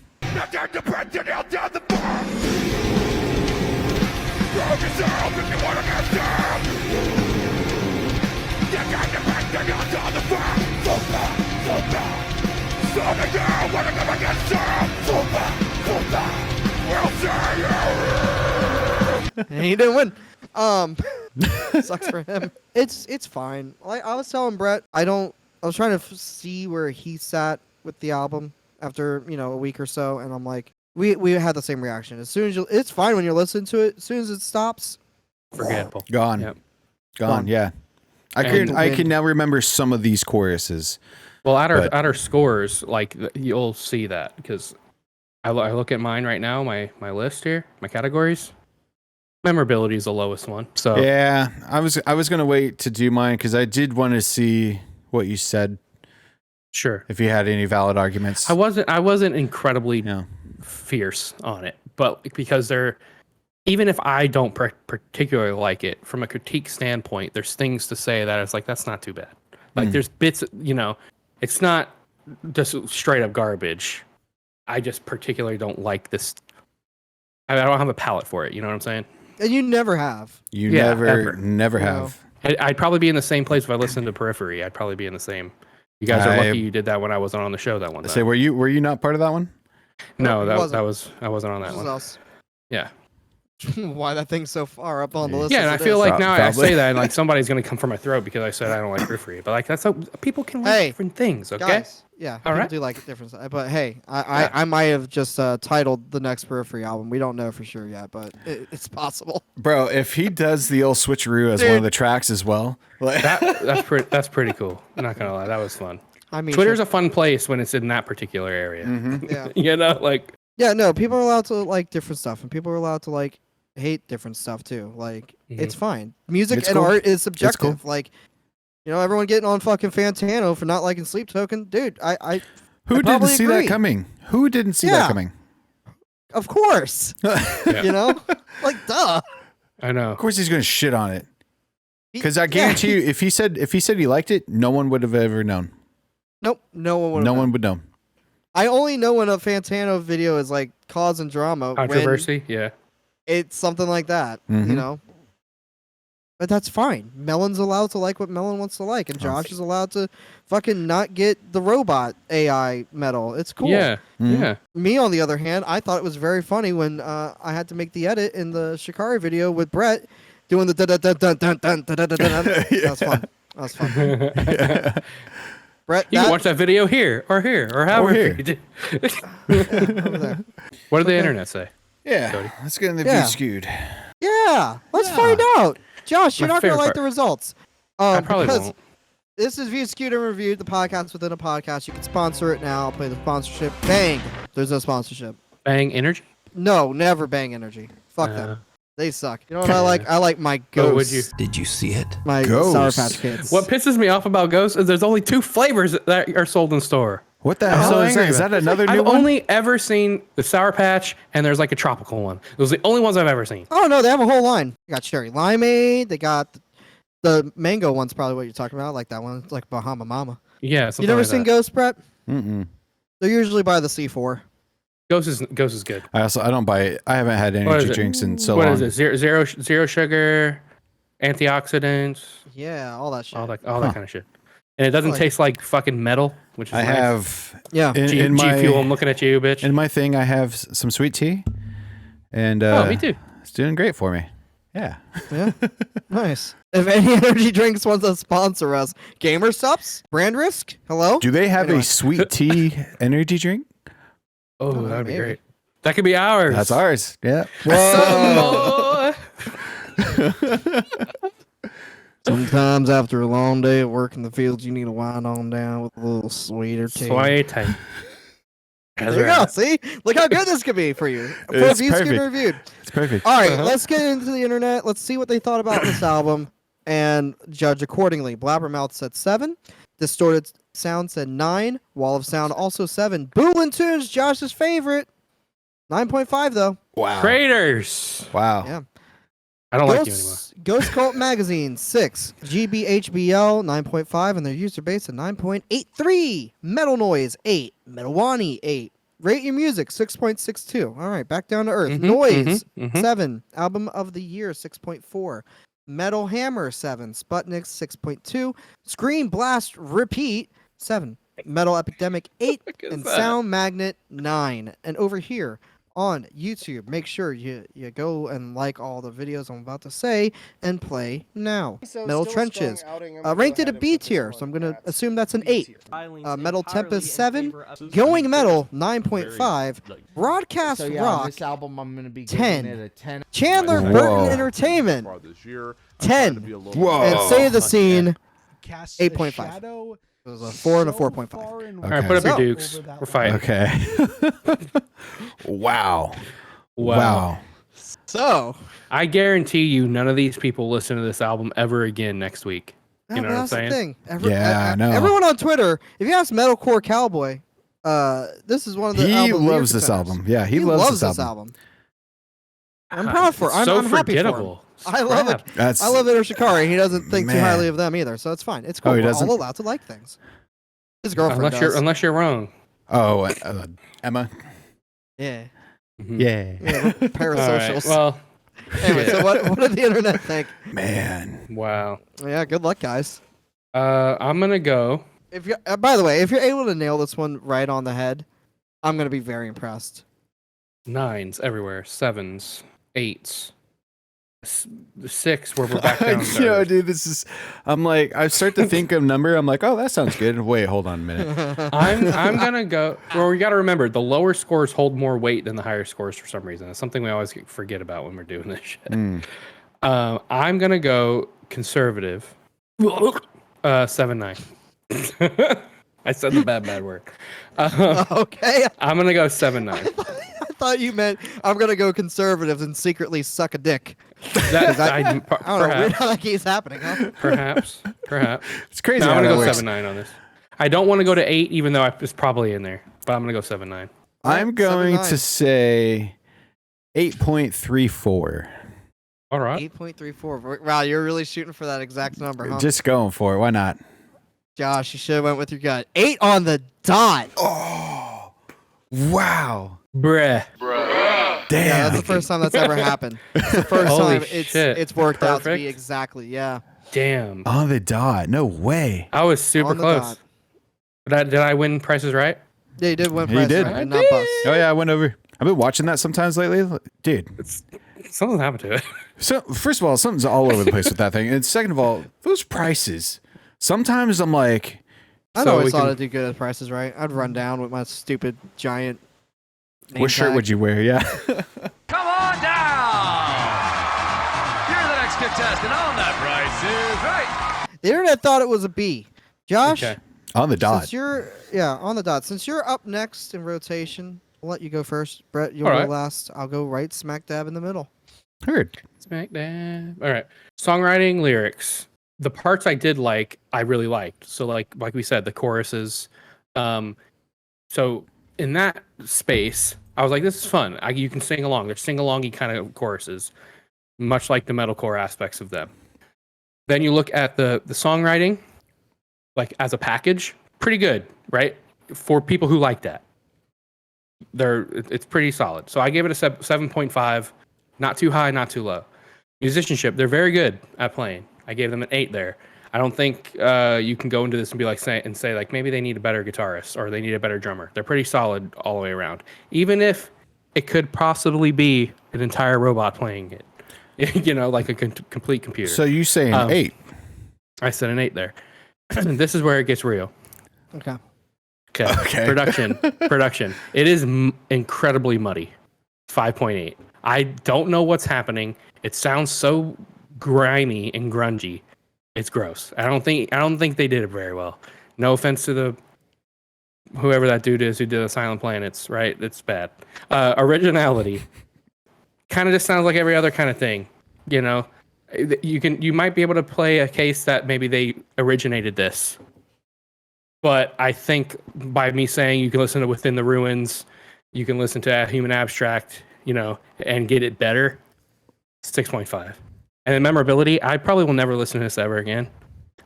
Speaker 1: And he didn't win. Sucks for him. It's fine. Like I was telling Brett, I was trying to see where he sat with the album after a week or so, and I'm like, we had the same reaction. As soon as it's fine when you're listening to it. As soon as it stops,
Speaker 4: Forgettable.
Speaker 2: Gone.
Speaker 4: Yep.
Speaker 2: Gone. Yeah. I can now remember some of these choruses.
Speaker 4: Well, at
Speaker 2: But-
Speaker 4: our scores, like you'll see that because I look at mine right now, my list here, my categories. Memorability is the lowest one. So
Speaker 2: Yeah, I was gonna wait to do mine because I did want to see what you said.
Speaker 4: sure.
Speaker 2: If you had any valid arguments.
Speaker 4: I wasn't incredibly
Speaker 2: Yeah.
Speaker 4: fierce on it, but because even if I don't particularly like it from a critique standpoint, there's things to say that it's like that's not too bad. Like there's bits, it's not just straight up garbage. I just particularly don't like this. I don't have a palate for it. You know what I'm saying?
Speaker 1: and you never have.
Speaker 2: You
Speaker 4: Yeah,
Speaker 2: never
Speaker 4: ever.
Speaker 2: have.
Speaker 4: I'd probably be in the same place if I listened to Periphery. I'd probably be in the same. You guys are lucky you did that when I wasn't on the show that one time.
Speaker 2: Say, were you not part of that one?
Speaker 4: No,
Speaker 1: he wasn't.
Speaker 4: I wasn't on that
Speaker 1: This
Speaker 4: one.
Speaker 1: is us.
Speaker 4: Yeah.
Speaker 1: Why that thing's so far up on the list?
Speaker 4: Yeah, and
Speaker 1: as
Speaker 4: I
Speaker 1: it
Speaker 4: feel
Speaker 1: is.
Speaker 4: like now I
Speaker 2: Probably.
Speaker 4: say that, and like somebody's gonna come for my throat because I said I don't like Periphery. But like that's how people can like
Speaker 1: Hey,
Speaker 4: different things, okay?
Speaker 1: Guys, yeah,
Speaker 4: All
Speaker 1: people
Speaker 4: right.
Speaker 1: do like different stuff. But hey, I might have just titled the next Periphery album. We don't know for sure yet, but it's possible.
Speaker 2: Bro, if he does the old switcheroo as one of the tracks as well. Like,
Speaker 4: That's pretty cool. I'm not gonna lie, that was fun.
Speaker 1: I mean,
Speaker 4: Twitter's a fun place when it's in that particular area.
Speaker 1: yeah,
Speaker 4: Like
Speaker 1: yeah. No, people are allowed to like different stuff, and people are allowed to like hate different stuff too. Like it's fine. Music
Speaker 2: It's
Speaker 1: and
Speaker 2: cool.
Speaker 1: art is subjective.
Speaker 2: cool.
Speaker 1: Like everyone getting on fucking Fantano for not liking Sleep Token, dude.
Speaker 2: who didn't
Speaker 1: probably
Speaker 2: see
Speaker 1: agree.
Speaker 2: that coming? Who didn't see
Speaker 1: Yeah.
Speaker 2: that coming?
Speaker 1: Of course, like duh.
Speaker 4: I know.
Speaker 2: Of course he's gonna shit on it. Because I guarantee you, if he said he liked it, no one would have ever known.
Speaker 1: Nope, no one would.
Speaker 2: No one would know.
Speaker 1: I only know when a Fantano video is like causing drama. when
Speaker 4: Controversy, yeah.
Speaker 1: It's something like that,
Speaker 2: Mhm.
Speaker 1: But that's fine. Melon's allowed to like what Melon wants to like, and Josh is allowed to fucking not get the robot AI metal. It's cool.
Speaker 4: Yeah.
Speaker 2: Mhm.
Speaker 4: Yeah.
Speaker 1: Me, on the other hand, I thought it was very funny when I had to make the edit in the Shikari video with Brett doing the dun dun dun dun dun dun dun dun dun. That was fun. That was fun. Brett,
Speaker 4: You can watch that video here or however
Speaker 2: here.
Speaker 4: you do.
Speaker 1: over there.
Speaker 4: What did the internet say?
Speaker 2: Yeah.
Speaker 4: Cody.
Speaker 2: Let's get in the
Speaker 1: Yeah.
Speaker 2: view skewed.
Speaker 1: Yeah, let's find out. Josh, you're
Speaker 4: My
Speaker 1: not gonna
Speaker 4: favorite
Speaker 1: like
Speaker 4: part.
Speaker 1: the results.
Speaker 4: I probably
Speaker 1: because
Speaker 4: won't.
Speaker 1: This is Viewed, Skewed, and Reviewed, the podcast within a podcast. You can sponsor it now. I'll play the sponsorship. Bang! There's no sponsorship.
Speaker 4: Bang Energy?
Speaker 1: No, never Bang Energy. Fuck them. They suck. You know what I like? I like my
Speaker 4: Oh, would
Speaker 1: ghosts.
Speaker 4: you?
Speaker 8: Did you see it?
Speaker 1: My
Speaker 2: Ghosts?
Speaker 1: Sour Patch Kids.
Speaker 4: What pisses me off about Ghost is there's only 2 flavors that are sold in store.
Speaker 2: What the
Speaker 4: I'm
Speaker 2: hell
Speaker 4: so
Speaker 2: is that?
Speaker 4: angry
Speaker 2: Is
Speaker 4: about
Speaker 2: that another new
Speaker 4: I've
Speaker 2: one?
Speaker 4: only ever seen the Sour Patch, and there's like a tropical one. Those are the only ones I've ever seen.
Speaker 1: Oh no, they have a whole line. They got cherry limeade. They got the mango one's probably what you're talking about. Like that one. It's like Bahama Mama.
Speaker 4: Yeah, something
Speaker 1: You never
Speaker 4: like
Speaker 1: seen
Speaker 4: that.
Speaker 1: Ghost, Brett?
Speaker 2: Mm-mm.
Speaker 1: They're usually by the C4.
Speaker 4: Ghost is good.
Speaker 2: I don't buy it. I haven't had
Speaker 4: What
Speaker 2: energy
Speaker 4: is it?
Speaker 2: drinks in so
Speaker 4: What
Speaker 2: long.
Speaker 4: is it? Zero sugar, antioxidants,
Speaker 1: Yeah, all that shit.
Speaker 4: all that kind of shit. And it doesn't
Speaker 1: Like-
Speaker 4: taste like fucking metal, which is
Speaker 2: I
Speaker 4: nice.
Speaker 2: have
Speaker 1: Yeah.
Speaker 2: in,
Speaker 4: G
Speaker 2: in my
Speaker 4: Fuel. I'm looking at you, bitch.
Speaker 2: in my thing. I have some sweet tea, and
Speaker 4: Me too.
Speaker 2: It's doing great for me. Yeah.
Speaker 1: Yeah. Nice. If any energy drinks wants to sponsor us, Gamer Subs, Brand Risk, hello?
Speaker 2: Do they have
Speaker 1: Anyway.
Speaker 2: a sweet tea energy drink?
Speaker 4: Oh, that'd be
Speaker 1: maybe.
Speaker 4: great. That could be ours.
Speaker 2: That's ours. Yeah.
Speaker 4: Some more.
Speaker 1: Sometimes after a long day at work in the fields, you need to wind on down with a little sweeter tune.
Speaker 4: Sweet.
Speaker 1: There you go. See? Look how good this could be for you. For
Speaker 2: It's
Speaker 1: Views
Speaker 2: perfect.
Speaker 1: Getting Reviewed.
Speaker 2: It's perfect.
Speaker 1: All right, let's get into the internet. Let's see what they thought about this album and judge accordingly. Blabbermouth said 7. Distorted Sound said 9. Wall of Sound also 7. Boolin Tunes, Josh's favorite. 9.5 though.
Speaker 2: Wow.
Speaker 4: Craters.
Speaker 2: Wow.
Speaker 1: Yeah.
Speaker 4: I don't like you anymore.
Speaker 1: Ghost Cult Magazine 6. GBHBL 9.5 and their user base at 9.83. Metal Noise 8. Metalwani 8. Rate Your Music 6.62. All right, back down to earth. Noise 7. Album of the Year 6.4. Metal Hammer 7. Sputnik 6.2. Scream Blast Repeat 7. Metal Epidemic 8. And Sound Magnet 9. And over here on YouTube, make sure you go and like all the videos I'm about to say and play now. Metal Trenches ranked at a B tier, so I'm going to assume that's an 8. Metal Tempest 7. Going Metal 9.5. Broadcast Rock
Speaker 9: this album I'm gonna be
Speaker 1: 10.
Speaker 9: giving it a 10.
Speaker 1: Chandler
Speaker 2: Whoa.
Speaker 1: Burton Entertainment 10.
Speaker 2: Whoa.
Speaker 1: And Save the Scene
Speaker 9: Cast
Speaker 1: 8.5.
Speaker 9: shadow
Speaker 1: It was a 4 and a
Speaker 9: so
Speaker 1: 4.5.
Speaker 9: far and
Speaker 4: All right, put up your
Speaker 1: So-
Speaker 4: dukes. We're fighting.
Speaker 2: Okay. Wow. Wow.
Speaker 1: So,
Speaker 4: I guarantee you, none of these people listen to this album ever again next week.
Speaker 1: yeah,
Speaker 4: You know
Speaker 1: but
Speaker 4: what I'm
Speaker 1: that's the
Speaker 4: saying?
Speaker 1: thing.
Speaker 2: Yeah, I know.
Speaker 1: Everyone on Twitter, if you ask Metalcore Cowboy, this is one of the
Speaker 2: He
Speaker 1: album year
Speaker 2: loves this
Speaker 1: contenders.
Speaker 2: album. Yeah, he loves this album.
Speaker 1: I'm proud for. I'm,
Speaker 4: so
Speaker 1: I'm happy for him.
Speaker 4: forgettable.
Speaker 1: I love it.
Speaker 2: That's
Speaker 1: I love Iter Shikari. He doesn't think too
Speaker 2: Man.
Speaker 1: highly of them either, so it's fine. It's cool.
Speaker 2: Oh, he
Speaker 1: We're
Speaker 2: doesn't?
Speaker 1: all allowed to like things. His girlfriend does.
Speaker 4: Unless you're wrong.
Speaker 2: Oh, Emma.
Speaker 1: Yeah.
Speaker 2: Yeah.
Speaker 1: Yeah,
Speaker 4: All
Speaker 1: parasocials.
Speaker 4: right. Well,
Speaker 1: Anyway, so what did the internet think?
Speaker 2: Man.
Speaker 4: wow.
Speaker 1: Yeah, good luck, guys.
Speaker 4: I'm gonna go.
Speaker 1: If you, by the way, if you're able to nail this one right on the head, I'm gonna be very impressed.
Speaker 4: 9s everywhere. 7s, 8s, 6 where we're back down. to
Speaker 2: Yo,
Speaker 4: earth.
Speaker 2: dude, this is. I'm like, I start to think of number. I'm like, oh, that sounds good. Wait, hold on a minute.
Speaker 4: I'm gonna go. Well, we got to remember the lower scores hold more weight than the higher scores for some reason. It's something we always forget about when we're doing this shit. I'm gonna go conservative. 7-9. I said the bad word.
Speaker 1: Okay.
Speaker 4: I'm gonna go 7-9.
Speaker 1: I thought you meant I'm gonna go conservative and secretly suck a dick.
Speaker 4: That,
Speaker 1: I don't know. Weird
Speaker 4: perhaps,
Speaker 1: how that keeps happening, huh?
Speaker 4: perhaps.
Speaker 2: It's crazy.
Speaker 4: No, I'm
Speaker 2: how
Speaker 4: gonna
Speaker 2: that
Speaker 4: go
Speaker 2: works.
Speaker 4: 7-9 on this. I don't want to go to 8, even though it's probably in there. But I'm gonna go 7-9.
Speaker 2: I'm going
Speaker 1: 7-9.
Speaker 2: to say 8.34.
Speaker 4: All right.
Speaker 1: 8.34. Wow, you're really shooting for that exact number, huh?
Speaker 2: Just going for it. Why not?
Speaker 1: Josh, you should have went with your gut. 8 on the dot.
Speaker 2: Oh, wow.
Speaker 4: Bruh.
Speaker 2: Damn.
Speaker 1: Yeah, that's the first time that's ever happened. It's the first
Speaker 4: Holy
Speaker 1: time
Speaker 4: shit.
Speaker 1: it's worked out to
Speaker 4: Perfect.
Speaker 1: be exactly, yeah.
Speaker 4: Damn.
Speaker 2: On the dot. No way.
Speaker 4: I was super
Speaker 1: On the
Speaker 4: close.
Speaker 1: dot.
Speaker 4: Did I win prices right?
Speaker 1: Yeah, you did win
Speaker 2: You
Speaker 1: prize,
Speaker 2: did.
Speaker 1: right,
Speaker 2: I
Speaker 1: and not bust.
Speaker 2: Oh, yeah, I went over. I've been watching that sometimes lately. Dude.
Speaker 4: Something happened to it.
Speaker 2: So, first of all, something's all over the place with that thing. And second of all, those prices. Sometimes I'm like,
Speaker 1: I'd
Speaker 4: So
Speaker 1: always
Speaker 4: we
Speaker 1: thought
Speaker 4: can-
Speaker 1: I'd do good at prices, right? I'd run down with my stupid giant.
Speaker 2: what shirt would you wear? Yeah.
Speaker 8: Come on down! You're the next contestant on that Price is Right.
Speaker 1: The internet thought it was a B. Josh,
Speaker 4: Okay.
Speaker 2: On the dot.
Speaker 1: since you're on the dot. Since you're up next in rotation, I'll let you go first. Brett, you'll
Speaker 4: All
Speaker 1: go
Speaker 4: right.
Speaker 1: last. I'll go right smack dab in the middle.
Speaker 2: Heard.
Speaker 4: Smack dab. All right. Songwriting, lyrics. The parts I did like, I really liked. So like we said, the choruses. So in that space, I was like, this is fun. You can sing along. They're sing-alongy kind of choruses, much like the metalcore aspects of them. Then you look at the songwriting, like as a package, pretty good, right? For people who like that. It's pretty solid. So I gave it a 7.5, not too high, not too low. Musicianship, they're very good at playing. I gave them an 8 there. I don't think you can go into this and be like say like maybe they need a better guitarist or they need a better drummer. They're pretty solid all the way around. Even if it could possibly be an entire robot playing it, you know, like a complete computer.
Speaker 2: So you say an 8.
Speaker 4: I said an 8 there. This is where it gets real.
Speaker 1: Okay.
Speaker 4: Okay. Production. It is incredibly muddy. 5.8. I don't know what's happening. It sounds so grimy and grungy. It's gross. I don't think they did it very well. No offense to the whoever that dude is who did the Silent Planets, right? It's bad. Originality kind of just sounds like every other kind of thing, you know. You might be able to play a case that maybe they originated this, but I think by me saying you can listen to Within the Ruins, you can listen to Human Abstract, you know, and get it better. 6.5. And then memorability, I probably will never listen to this ever again.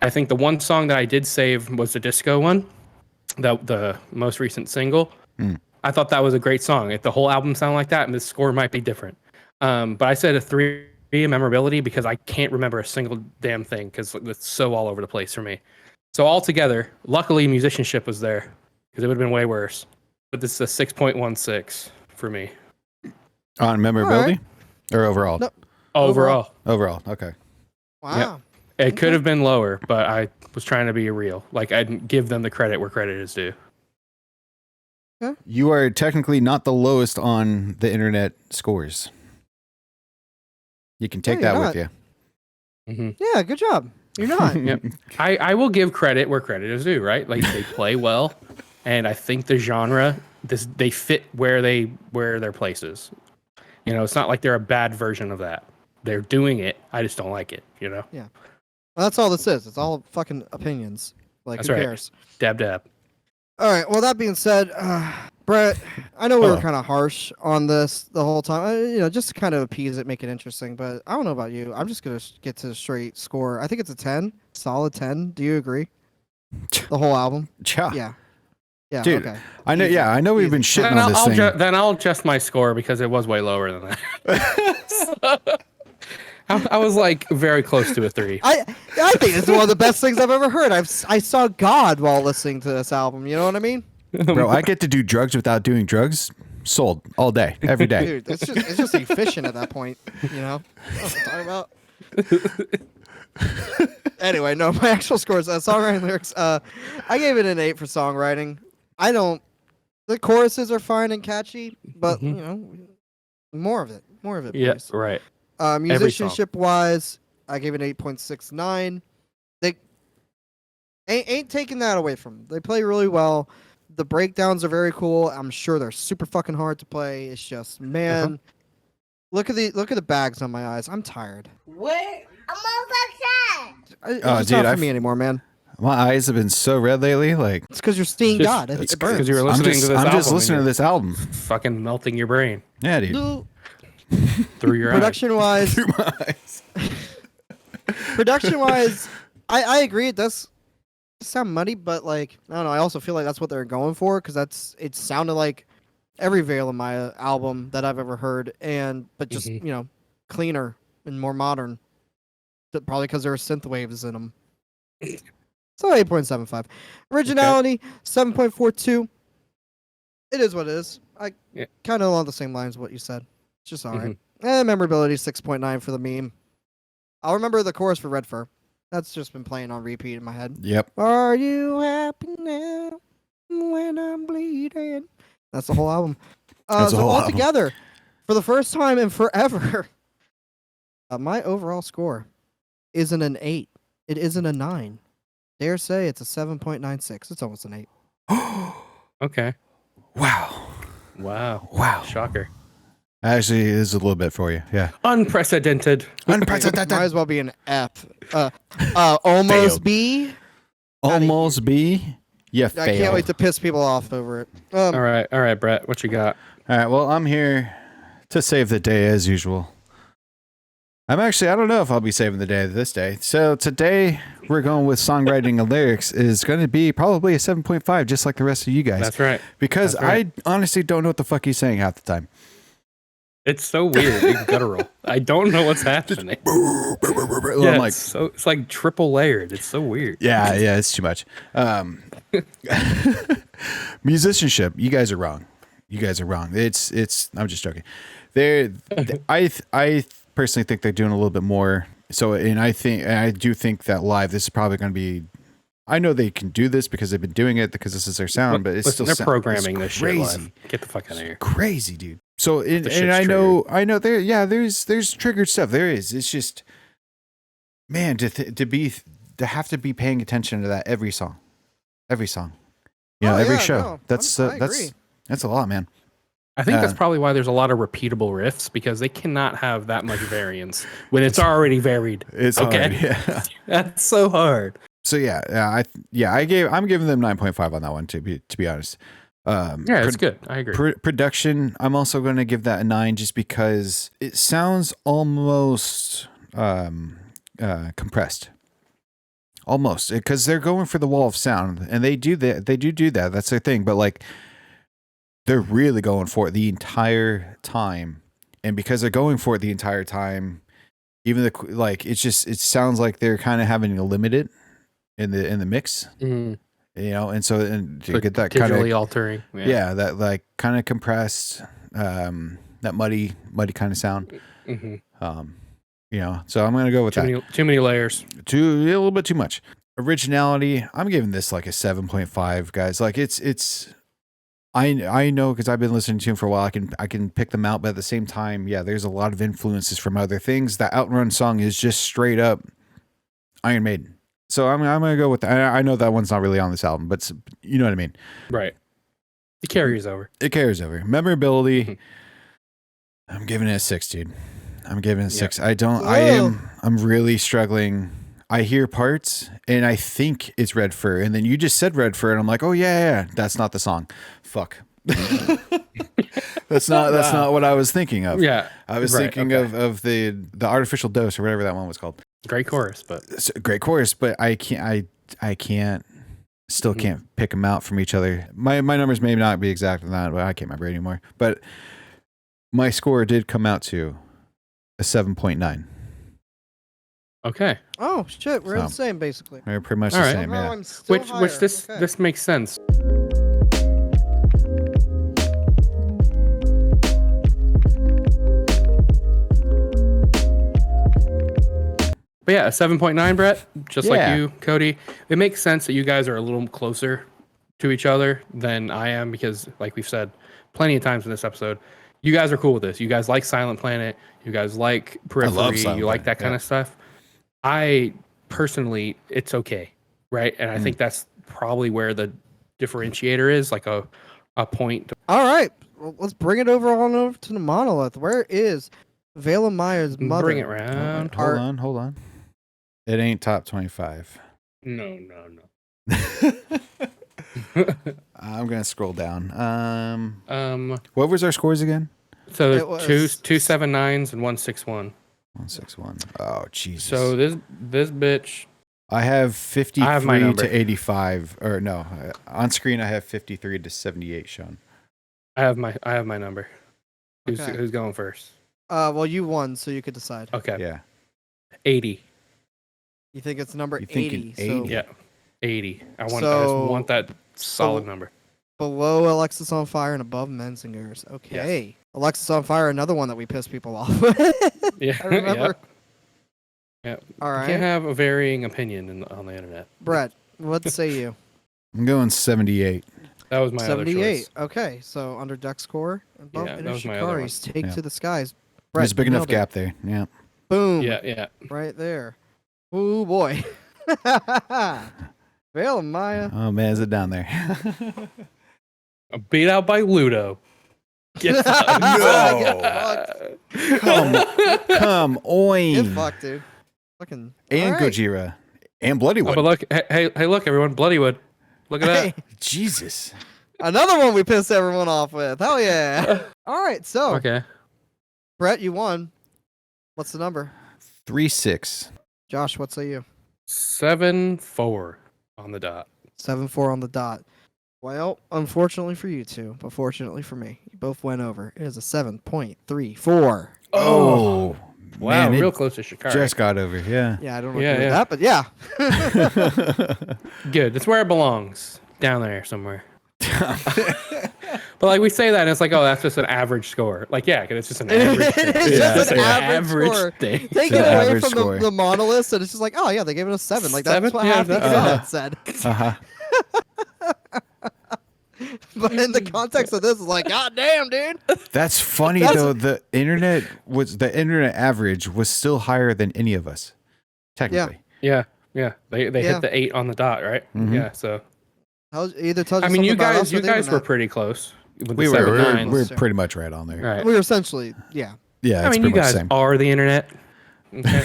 Speaker 4: I think the one song that I did save was the disco one, the most recent single. I thought that was a great song. If the whole album sounded like that, and the score might be different. But I said a 3 in memorability because I can't remember a single damn thing because it's so all over the place for me. So altogether, luckily musicianship was there because it would have been way worse. But this is a 6.16 for me.
Speaker 2: On memorability or overall?
Speaker 1: No.
Speaker 4: Overall.
Speaker 2: Overall. Okay.
Speaker 1: Wow.
Speaker 4: Yep. It could have been lower, but I was trying to be real. Like, I'd give them the credit where credit is due.
Speaker 2: You are technically not the lowest on the internet scores. You can take that with you.
Speaker 4: Mm-hmm.
Speaker 1: Yeah, good job. You're not.
Speaker 4: Yep. I will give credit where credit is due, right? Like, they play well, and I think the genre, they fit where their place is. You know, it's not like they're a bad version of that. They're doing it. I just don't like it, you know?
Speaker 1: Yeah. Well, that's all this is. It's all fucking opinions. Like,
Speaker 4: That's
Speaker 1: who
Speaker 4: right.
Speaker 1: cares?
Speaker 4: Dab.
Speaker 1: All right. Well, that being said, Brett, I know we were kind of harsh on this the whole time. You know, just to kind of appease it, make it interesting. But I don't know about you. I'm just gonna get to the straight score. I think it's a 10, solid 10. Do you agree? The whole album.
Speaker 2: Yeah.
Speaker 1: Yeah.
Speaker 2: Dude,
Speaker 1: Okay.
Speaker 2: I know.
Speaker 1: Easy.
Speaker 2: Yeah, I know we've been
Speaker 1: Easy.
Speaker 2: shitting on this thing.
Speaker 4: Then I'll adjust my score because it was way lower than that. I was like very close to a 3.
Speaker 1: I think it's one of the best things I've ever heard. I saw God while listening to this album. You know what I mean?
Speaker 2: Bro, I get to do drugs without doing drugs. Sold all day, every day.
Speaker 1: Dude, it's just efficient at that point. You know what I'm talking about? Anyway, no, my actual scores, songwriting lyrics. I gave it an 8 for songwriting. The choruses are fine and catchy, but you know, more of it,
Speaker 4: Yeah,
Speaker 1: please.
Speaker 4: right.
Speaker 1: Musicianship wise, I gave it 8.69. They ain't taking that away from them. They play really well. The breakdowns are very cool. I'm sure they're super fucking hard to play. It's just, man, look at the bags on my eyes. I'm tired.
Speaker 9: What? I'm upset.
Speaker 1: It's just not for me anymore, man.
Speaker 2: My eyes have been so red lately. Like
Speaker 1: It's because you're seeing God.
Speaker 4: It's
Speaker 1: It burns.
Speaker 4: because you were listening to this album.
Speaker 2: I'm just listening to this album.
Speaker 4: Fucking melting your brain
Speaker 2: Yeah, dude.
Speaker 1: No.
Speaker 4: through your eyes.
Speaker 1: Production wise,
Speaker 2: Through my eyes.
Speaker 1: production wise, I agree. It does sound muddy, but like I don't know. I also feel like that's what they're going for because it sounded like every Veil of Maya album that I've ever heard, but just you know, cleaner and more modern. Probably because there are synth waves in them. So 8.75. Originality 7.42. It is what it is. Kind of along the same lines as what you said. It's just all right. And memorability 6.9 for the meme. I'll remember the chorus for Red Fur. That's just been playing on repeat in my head.
Speaker 2: Yep.
Speaker 1: Are you happy now when I'm bleeding? That's the whole album.
Speaker 2: That's the
Speaker 1: so
Speaker 2: whole album.
Speaker 1: altogether, for the first time in forever, my overall score isn't an 8. It isn't a 9. Dare say it's a 7.96. It's almost an 8.
Speaker 4: Okay.
Speaker 2: Wow.
Speaker 4: Shocker.
Speaker 2: Actually, it is a little bit for you. Yeah.
Speaker 4: Unprecedented.
Speaker 1: Might as well be an F. Almost
Speaker 2: Failed.
Speaker 1: B.
Speaker 2: Almost B. You
Speaker 1: I
Speaker 2: failed.
Speaker 1: can't wait to piss people off over it.
Speaker 4: All right, Brett. What you got?
Speaker 2: All right. Well, I'm here to save the day as usual. I don't know if I'll be saving the day this day. So today we're going with songwriting and lyrics is going to be probably a 7.5, just like the rest of you guys.
Speaker 4: That's right.
Speaker 2: Because
Speaker 4: That's right.
Speaker 2: I honestly don't know what the fuck he's saying half the time.
Speaker 4: It's so weird. It's guttural. I don't know what's happening.
Speaker 2: I'm like,
Speaker 4: it's like triple layered. It's so weird.
Speaker 2: yeah, it's too much. Musicianship, you guys are wrong. It's. I'm just joking. I personally think they're doing a little bit more. So, and I do think that live, this is probably going to be. I know they can do this because they've been doing it because this is their sound, but it's
Speaker 4: Listen,
Speaker 2: still
Speaker 4: they're programming this shit
Speaker 2: crazy.
Speaker 4: live. Get the fuck out of here.
Speaker 2: Crazy, dude. So, and
Speaker 4: shit's
Speaker 2: I know there's triggered stuff. There is. It's just, man, to be have to be paying attention to that every song. You know,
Speaker 1: Oh,
Speaker 2: every
Speaker 1: yeah,
Speaker 2: show.
Speaker 1: no,
Speaker 2: That's
Speaker 1: I agree.
Speaker 2: that's a lot, man.
Speaker 4: I think that's probably why there's a lot of repeatable riffs because they cannot have that much variance when it's already varied.
Speaker 2: It's hard, yeah.
Speaker 4: That's so hard.
Speaker 2: So I'm giving them 9.5 on that one to be honest.
Speaker 4: Yeah, it's good. I agree.
Speaker 2: Production, I'm also going to give that a 9 just because it sounds almost compressed. Almost, because they're going for the wall of sound, and they do that. They do that. That's their thing. But like, they're really going for it the entire time, and because they're going for it the entire time, even it sounds like they're kind of having to limit it in the mix.
Speaker 4: Mm-hmm.
Speaker 2: You know, and to get that
Speaker 4: digitally
Speaker 2: kind of
Speaker 4: altering,
Speaker 2: that like kind of compressed, that muddy kind of sound.
Speaker 4: Mm-hmm.
Speaker 2: You know, so I'm gonna go with
Speaker 4: too many layers,
Speaker 2: a little bit too much originality. I'm giving this like a 7.5, guys. Like it's I know because I've been listening to him for a while. I can pick them out, but at the same time, yeah, there's a lot of influences from other things. That Outrun song is just straight up Iron Maiden. So I'm gonna go with that. I know that one's not really on this album, but you know what I mean,
Speaker 4: right? It carries over.
Speaker 2: Memorability.
Speaker 4: Mm-hmm.
Speaker 2: I'm giving it a 6, dude. I'm giving it a 6.
Speaker 1: Whoa.
Speaker 2: I'm really struggling. I hear parts and I think it's Red Fur, and then you just said Red Fur, and I'm like, oh yeah, that's not the song. Fuck. That's not what I was thinking of.
Speaker 4: Yeah,
Speaker 2: I was thinking of the Artificial Dose or whatever that one was called.
Speaker 4: Great chorus, but
Speaker 2: I can't still can't pick them out from each other. My numbers may not be exact on that, but I can't remember anymore. But my score did come out to a 7.9.
Speaker 4: Okay.
Speaker 1: Oh shit, we're the same basically.
Speaker 2: We're pretty much
Speaker 4: All
Speaker 2: the
Speaker 4: right.
Speaker 2: same, yeah.
Speaker 1: I'm still
Speaker 4: Which this makes sense. But yeah, a 7.9, Brett, just like you, Cody. It makes sense that you guys are a little closer to each other than I am because, like we've said plenty of times in this episode, you guys are cool with this. You guys like Silent Planet. You guys like Periphery. You like that kind of stuff. I personally, it's okay, right? And I think that's probably where the differentiator is, like a point.
Speaker 1: All right, well, let's bring it over to the Monolith. Where is Vela Maya's mother?
Speaker 4: Bring it around.
Speaker 2: Hold on. It ain't top 25.
Speaker 4: No.
Speaker 2: I'm gonna scroll down. What was our scores again?
Speaker 4: So there's two 7.9s and 1.61.
Speaker 2: 161. Oh Jesus.
Speaker 4: So this bitch.
Speaker 2: I have 53
Speaker 4: to
Speaker 2: 85, or no, on screen I have 53 to 78 shown.
Speaker 4: I have my number.
Speaker 1: Okay.
Speaker 4: Who's going first?
Speaker 1: Well, you won, so you could decide.
Speaker 4: Okay.
Speaker 2: Yeah.
Speaker 1: You
Speaker 4: 80.
Speaker 1: think it's number
Speaker 2: You
Speaker 1: 80?
Speaker 2: thinking
Speaker 1: So
Speaker 2: 80?
Speaker 4: Yeah. 80. I just
Speaker 1: So-
Speaker 4: want that solid number.
Speaker 1: below Alexis on Fire and above Menzingers. Okay. Alexis on Fire, another one that we piss people off.
Speaker 4: Yeah.
Speaker 1: I remember.
Speaker 4: Yeah.
Speaker 1: All
Speaker 4: You
Speaker 1: right.
Speaker 4: can't have a varying opinion on the internet.
Speaker 1: Brett, what say you?
Speaker 2: I'm going 78.
Speaker 4: That was my other
Speaker 1: 78.
Speaker 4: choice.
Speaker 1: Okay, so under Dex Core, above
Speaker 4: Yeah, that was my other
Speaker 1: Inishikari's Take
Speaker 2: Yeah.
Speaker 1: to the Skies. Brett,
Speaker 2: There's a big
Speaker 1: you
Speaker 2: enough
Speaker 1: nailed it.
Speaker 2: gap there. Yeah.
Speaker 1: Boom.
Speaker 4: Yeah.
Speaker 1: Right there. Ooh, boy. Vela Maya.
Speaker 2: Oh man, is it down there?
Speaker 4: Beat out by Ludo. Get fucked.
Speaker 1: Get fucked.
Speaker 2: Come on.
Speaker 1: Get fucked, dude. Fucking.
Speaker 2: And
Speaker 1: all right.
Speaker 2: Gojira. And Bloodywood.
Speaker 4: Oh, but look, hey, look, everyone, Bloodywood. Look at that.
Speaker 1: Hey,
Speaker 2: Jesus.
Speaker 1: another one we pissed everyone off with. Hell yeah. All right, so
Speaker 4: Okay.
Speaker 1: Brett, you won. What's the number?
Speaker 2: 3-6.
Speaker 1: Josh, what say you?
Speaker 4: 7-4 on the dot.
Speaker 1: 7-4 on the dot. Well, unfortunately for you two, but fortunately for me, you both went over. It is a 7.34.
Speaker 2: Oh.
Speaker 4: Wow,
Speaker 2: man,
Speaker 4: real
Speaker 2: it
Speaker 4: cause to Shikari.
Speaker 2: just got over. Yeah.
Speaker 1: Yeah, I don't know
Speaker 4: Yeah,
Speaker 1: if you know
Speaker 4: yeah.
Speaker 1: that, but yeah.
Speaker 4: Good. That's where it belongs. Down there somewhere. But like we say that, and it's like, oh, that's just an average score. Like, yeah, 'cause it's just an average thing.
Speaker 1: It's just an average score.
Speaker 4: thing.
Speaker 1: Take
Speaker 2: an
Speaker 1: it away
Speaker 2: average
Speaker 1: from
Speaker 2: score.
Speaker 1: the monoliths, and it's just like, oh yeah, they gave it a 7. Like that's
Speaker 4: Seven?
Speaker 1: what
Speaker 4: Yeah,
Speaker 1: half the
Speaker 4: that's-
Speaker 1: internet said.
Speaker 2: Uh-huh.
Speaker 1: But in the context of this, it's like, god damn, dude.
Speaker 2: That's funny though. The internet average was still higher than any of us, technically.
Speaker 4: Yeah. Yeah, they
Speaker 1: Yeah.
Speaker 4: hit the 8 on the dot, right?
Speaker 2: Mhm.
Speaker 4: Yeah, so
Speaker 1: Either tells you
Speaker 4: I mean,
Speaker 1: something
Speaker 4: you
Speaker 1: about us
Speaker 4: guys
Speaker 1: or
Speaker 4: you
Speaker 1: the
Speaker 4: guys were
Speaker 1: internet.
Speaker 4: pretty close with
Speaker 2: We
Speaker 4: the
Speaker 2: were
Speaker 4: 7
Speaker 2: we're,
Speaker 4: 9s.
Speaker 2: we're pretty much right on there.
Speaker 4: Right.
Speaker 1: We were essentially, yeah.
Speaker 2: Yeah,
Speaker 4: I
Speaker 2: it's
Speaker 4: mean, you
Speaker 2: pretty much
Speaker 4: guys
Speaker 2: the same.
Speaker 4: are the internet. Okay.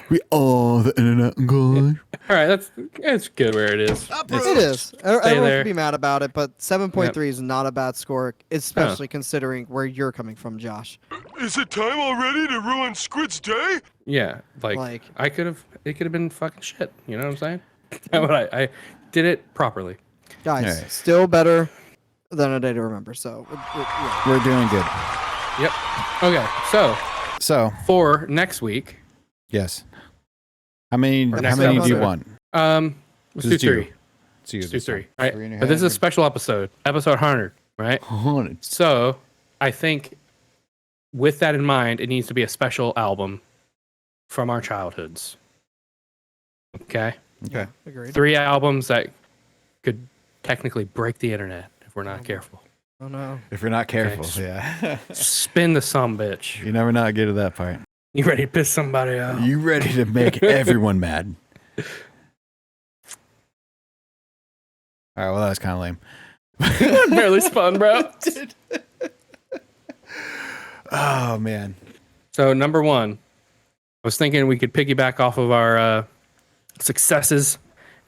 Speaker 2: We are the internet guy.
Speaker 4: All right, it's good where it is.
Speaker 1: It is. Everyone
Speaker 4: there.
Speaker 1: can be mad about it, but 7.3 is not a bad score, especially considering where you're coming from, Josh.
Speaker 8: Is it time already to ruin Squid's day?
Speaker 4: Yeah,
Speaker 1: Like-
Speaker 4: it could have been fucking shit. You know what I'm saying? But I did it properly.
Speaker 1: Guys,
Speaker 2: Alright.
Speaker 1: still better than A Day to Remember. So, yeah.
Speaker 2: We're doing good.
Speaker 4: Yep. Okay, so
Speaker 2: So,
Speaker 4: for next week,
Speaker 2: yes. How many
Speaker 4: next
Speaker 2: do you
Speaker 1: episode.
Speaker 2: want?
Speaker 4: let's do
Speaker 2: It's you.
Speaker 4: 3.
Speaker 2: It's you
Speaker 4: Let's do
Speaker 2: this
Speaker 4: 3.
Speaker 2: time.
Speaker 4: Right.
Speaker 2: 3 and a
Speaker 4: But this is a
Speaker 2: half.
Speaker 4: special episode 100, right?
Speaker 2: 100.
Speaker 4: So I think with that in mind, it needs to be a special album from our childhoods. Okay.
Speaker 2: Okay.
Speaker 1: Agreed.
Speaker 4: 3 albums that could technically break the internet if we're not careful.
Speaker 1: Oh, no.
Speaker 2: If you're not careful,
Speaker 4: Okay.
Speaker 2: yeah.
Speaker 4: Spin the bitch.
Speaker 2: You never not get to that part.
Speaker 4: You ready to piss somebody off?
Speaker 2: You ready to make everyone mad. All right, well, that was kind of lame.
Speaker 4: Barely spun, bro.
Speaker 2: Oh, man.
Speaker 4: So number 1, I was thinking we could piggyback off of our successes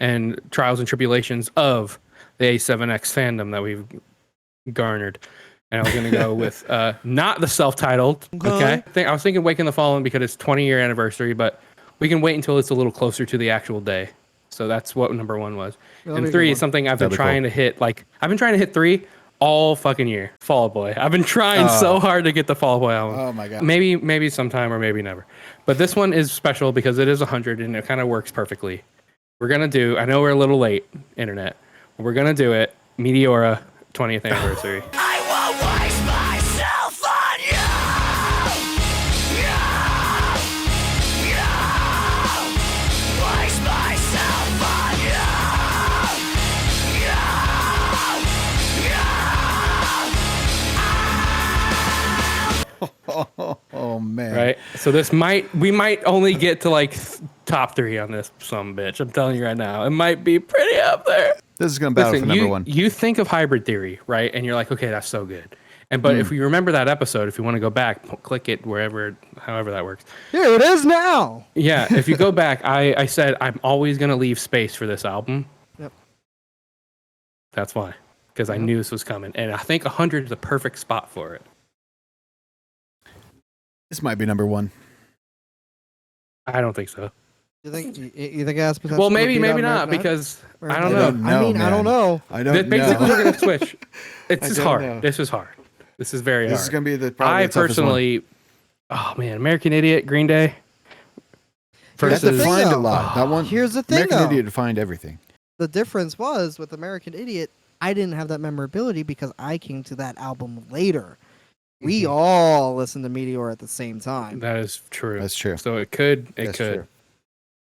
Speaker 4: and trials and tribulations of the A7X fandom that we've garnered. And I was going to go with not the self-titled. Okay. I was thinking Waking the Fallen because it's 20-year anniversary, but we can wait until it's a little closer to the actual day. So that's what number 1 was.
Speaker 1: That'll
Speaker 4: And
Speaker 1: be a
Speaker 4: 3
Speaker 1: good
Speaker 4: is something I've been
Speaker 2: That'd be
Speaker 4: trying to hit. Like, I've been trying to hit 3 all fucking year. Fall Out Boy. I've been trying so hard to get the Fall Out Boy album.
Speaker 2: Oh, my God.
Speaker 4: Maybe sometime or maybe never. But this one is special because it is 100 and it kind of works perfectly. We're going to do, I know we're a little late, internet. But we're going to do it. Meteora 20th anniversary.
Speaker 7: I won't waste myself on you. Waste myself on
Speaker 2: Oh, man.
Speaker 4: Right? So we might only get to like top 3 on this bitch. I'm telling you right now. It might be pretty up there.
Speaker 2: This is going to battle for number 1.
Speaker 4: You think of Hybrid Theory, right? And you're like, okay, that's so good. But if you remember that episode, if you want to go back, click it however that works.
Speaker 1: Here it is now.
Speaker 4: Yeah, if you go back, I said I'm always going to leave space for this album.
Speaker 1: Yep.
Speaker 4: That's why. Because I knew this was coming. And I think 100 is the perfect spot for it.
Speaker 2: This might be number 1.
Speaker 4: I don't think so.
Speaker 1: You think it has potential?
Speaker 4: Well,
Speaker 1: to
Speaker 4: maybe
Speaker 1: beat out
Speaker 4: not,
Speaker 1: American Idol?
Speaker 4: because
Speaker 1: Or-
Speaker 4: I don't know.
Speaker 1: I don't know.
Speaker 2: I don't
Speaker 4: Basically,
Speaker 2: know.
Speaker 4: we're going to switch. This is
Speaker 2: don't
Speaker 4: hard.
Speaker 2: know.
Speaker 4: This is hard. This is very hard.
Speaker 2: This is going to be probably
Speaker 4: I
Speaker 2: the toughest one.
Speaker 4: personally, oh man, American Idiot, Green Day.
Speaker 1: Here's
Speaker 2: That
Speaker 1: the thing,
Speaker 2: defined a
Speaker 1: though.
Speaker 2: lot. That one.
Speaker 1: Here's the thing,
Speaker 2: American
Speaker 1: though.
Speaker 2: Idiot defined everything.
Speaker 1: The difference was with American Idiot, I didn't have that memorability because I came to that album later. We all listened to Meteor at the same time.
Speaker 4: That is true.
Speaker 2: That's true.
Speaker 4: So it could.
Speaker 2: That's true.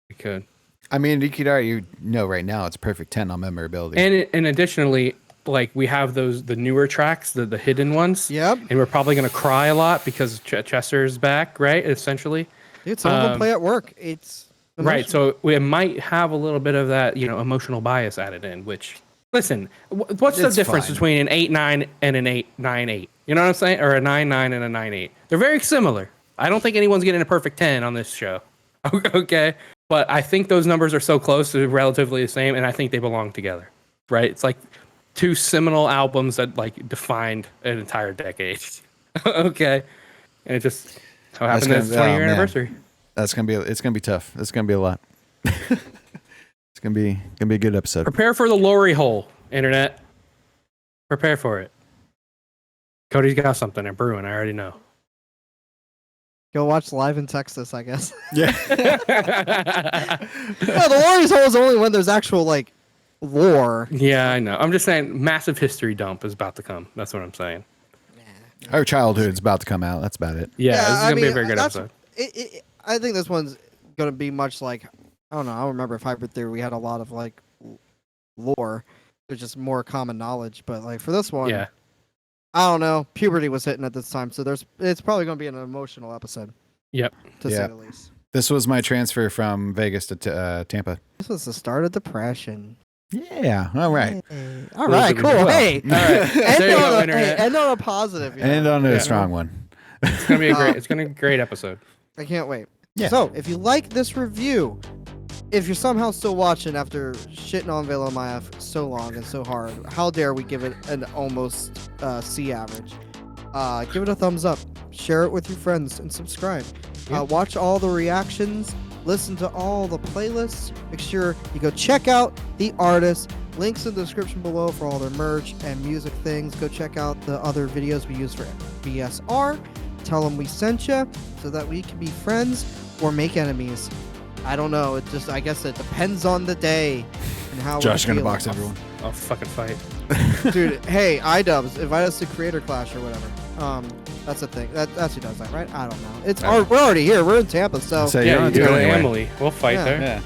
Speaker 4: It could.
Speaker 2: I mean, you could argue, right now it's perfect 10 on memorability.
Speaker 4: And additionally, like we have the newer tracks, the hidden ones.
Speaker 1: Yep.
Speaker 4: And we're probably gonna cry a lot because Chester's back, right? Essentially.
Speaker 1: Dude, some of them play at work. It's
Speaker 4: Right.
Speaker 1: emotional.
Speaker 4: So we might have a little bit of that, emotional bias added in. Which, listen, what's the
Speaker 2: It's
Speaker 4: difference
Speaker 2: fine.
Speaker 4: between an 8.9 and an 8.98? You know what I'm saying? Or a 9.9 and a 9.8? They're very similar. I don't think anyone's getting a perfect 10 on this show. Okay. But I think those numbers are so close to relatively the same, and I think they belong together. Right? It's like 2 seminal albums that like defined an entire decade. Okay. And it just so happened that it's 20-year anniversary.
Speaker 2: It's gonna be tough. It's gonna be a lot. It's gonna be a good episode.
Speaker 4: Prepare for the Lori hole, internet. Prepare for it. Cody's got something in brewing. I already know.
Speaker 1: Go watch Live in Texas, I guess.
Speaker 2: Yeah.
Speaker 1: No, the Warriors hole is only when there's actual like lore.
Speaker 4: Yeah, I know. I'm just saying, massive history dump is about to come. That's what I'm saying.
Speaker 2: Our childhood's about to come out. That's about it.
Speaker 4: Yeah, this is
Speaker 1: I
Speaker 4: gonna be a
Speaker 1: mean,
Speaker 4: very good
Speaker 1: that's-
Speaker 4: episode.
Speaker 1: I think this one's gonna be much like I don't know. I don't remember if Hybrid Theory we had a lot of like lore. There's just more common knowledge, but like for this one,
Speaker 4: Yeah.
Speaker 1: I don't know. Puberty was hitting at this time, so it's probably gonna be an emotional episode.
Speaker 4: Yep.
Speaker 1: To say
Speaker 2: Yeah.
Speaker 1: the least.
Speaker 2: This was my transfer from Vegas to Tampa.
Speaker 1: This was the start of depression.
Speaker 2: Yeah. All right.
Speaker 1: Hey. All right, cool.
Speaker 4: Well,
Speaker 1: Hey,
Speaker 4: all right. There you go, internet.
Speaker 1: end on a positive. You know?
Speaker 2: And on a strong one.
Speaker 4: It's gonna be a great. It's gonna be a great episode.
Speaker 1: I can't wait.
Speaker 2: Yeah.
Speaker 1: So, if you like this review, if you're somehow still watching after shitting on Velo Maya so long and so hard, how dare we give it an almost C average? Give it a thumbs up, share it with your friends, and subscribe. Watch all the reactions, listen to all the playlists. Make sure you go check out the artists. Links in the description below for all their merch and music things. Go check out the other videos we use for BSR. Tell them we sent you so that we can be friends or make enemies. I don't know. I guess it depends on the day and how.
Speaker 2: Josh
Speaker 1: we're
Speaker 2: gonna
Speaker 1: feeling.
Speaker 2: box everyone.
Speaker 4: I'll fucking fight.
Speaker 1: Dude, hey, iDubbbz, invite us to Creator Clash or whatever. That's the thing. That's who does that, right? I don't know. We're already here. We're in Tampa, so
Speaker 2: So
Speaker 4: Yeah,
Speaker 2: don't
Speaker 4: you
Speaker 2: have to
Speaker 4: go
Speaker 2: go
Speaker 4: to
Speaker 2: anyway.
Speaker 4: Emily. We'll fight
Speaker 1: Yeah.
Speaker 4: there.
Speaker 2: Yeah.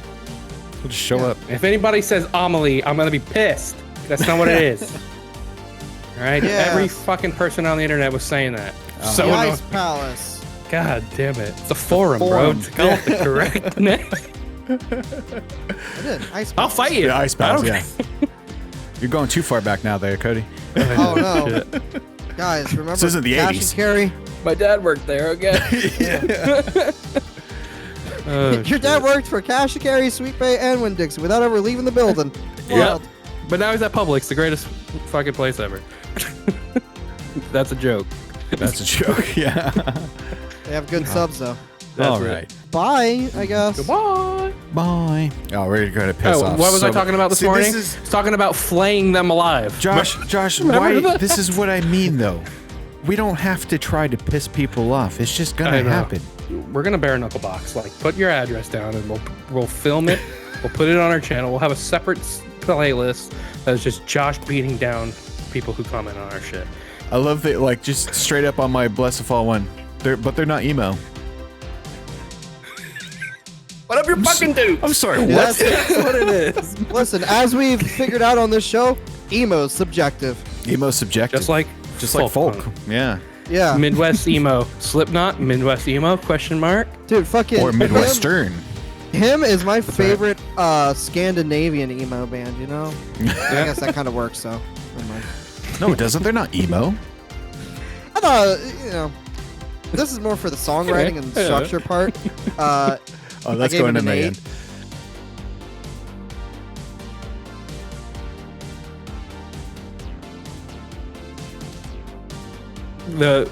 Speaker 2: We'll just show
Speaker 1: Yeah.
Speaker 2: up.
Speaker 4: If anybody says Amelie, I'm gonna be pissed. That's not what it is. All right.
Speaker 1: Yes.
Speaker 4: Every fucking person on the internet was saying that. So
Speaker 1: the
Speaker 4: annoying.
Speaker 1: Ice Palace.
Speaker 4: God damn it! It's a forum,
Speaker 2: Forum.
Speaker 4: bro. To go with the correct name.
Speaker 1: I did. Ice Palace.
Speaker 4: I'll fight you.
Speaker 2: The ice
Speaker 4: I
Speaker 2: pass,
Speaker 4: don't
Speaker 2: yeah. You're going too far back now there, Cody.
Speaker 4: care.
Speaker 1: Oh no,
Speaker 4: Shit.
Speaker 1: guys! Remember
Speaker 2: This isn't the
Speaker 1: Cash
Speaker 2: 80s.
Speaker 1: and Carry?
Speaker 4: My dad worked there. Okay. Oh,
Speaker 1: Your
Speaker 4: shit.
Speaker 1: dad worked for Cash and Carry, Sweet Bay, and Winn-Dixie without ever leaving the building.
Speaker 4: Yep.
Speaker 1: Wild.
Speaker 4: But now he's at Publix, the greatest fucking place ever. That's a joke.
Speaker 2: That's a joke. Yeah.
Speaker 1: They have good subs though.
Speaker 4: That's
Speaker 2: All
Speaker 4: it.
Speaker 2: right.
Speaker 1: Bye, I guess.
Speaker 4: Goodbye.
Speaker 2: Bye. Oh, we're going to piss
Speaker 4: Oh,
Speaker 2: off.
Speaker 4: what was I
Speaker 2: so-
Speaker 4: talking about this
Speaker 2: See,
Speaker 4: morning?
Speaker 2: This is,
Speaker 4: I was talking about flaying them alive.
Speaker 2: Josh,
Speaker 4: Remember
Speaker 2: why?
Speaker 4: that?
Speaker 2: This is what I mean, though. We don't have to try to piss people off. It's just
Speaker 4: I
Speaker 2: gonna
Speaker 4: know.
Speaker 2: happen.
Speaker 4: We're gonna bare knuckle box. Like, put your address down, and we'll film it. We'll put it on our channel. We'll have a separate playlist that's just Josh beating down people who comment on our shit.
Speaker 2: I love that, like, just straight up on my Blessed Fall one. But they're not emo.
Speaker 4: What up, your fucking dude?
Speaker 2: I'm sorry.
Speaker 1: Yeah,
Speaker 2: What?
Speaker 1: that's
Speaker 4: what it is.
Speaker 1: Listen, as we've figured out on this show, emo's subjective.
Speaker 2: Emo subjective.
Speaker 4: Just
Speaker 2: like folk.
Speaker 4: punk.
Speaker 2: Yeah.
Speaker 1: Yeah.
Speaker 4: Midwest emo. Slipknot. Midwest emo? Question mark.
Speaker 1: Dude, fucking
Speaker 2: Or Midwestern.
Speaker 1: Him is my favorite Scandinavian emo band, you know? I guess that kind of works, so never mind.
Speaker 2: No, it doesn't. They're not emo.
Speaker 1: I thought, you know, this is more for the songwriting and structure part.
Speaker 2: Oh, that's
Speaker 1: I gave
Speaker 2: going
Speaker 1: it
Speaker 2: in
Speaker 1: an
Speaker 2: the
Speaker 1: 8.
Speaker 2: end.
Speaker 4: The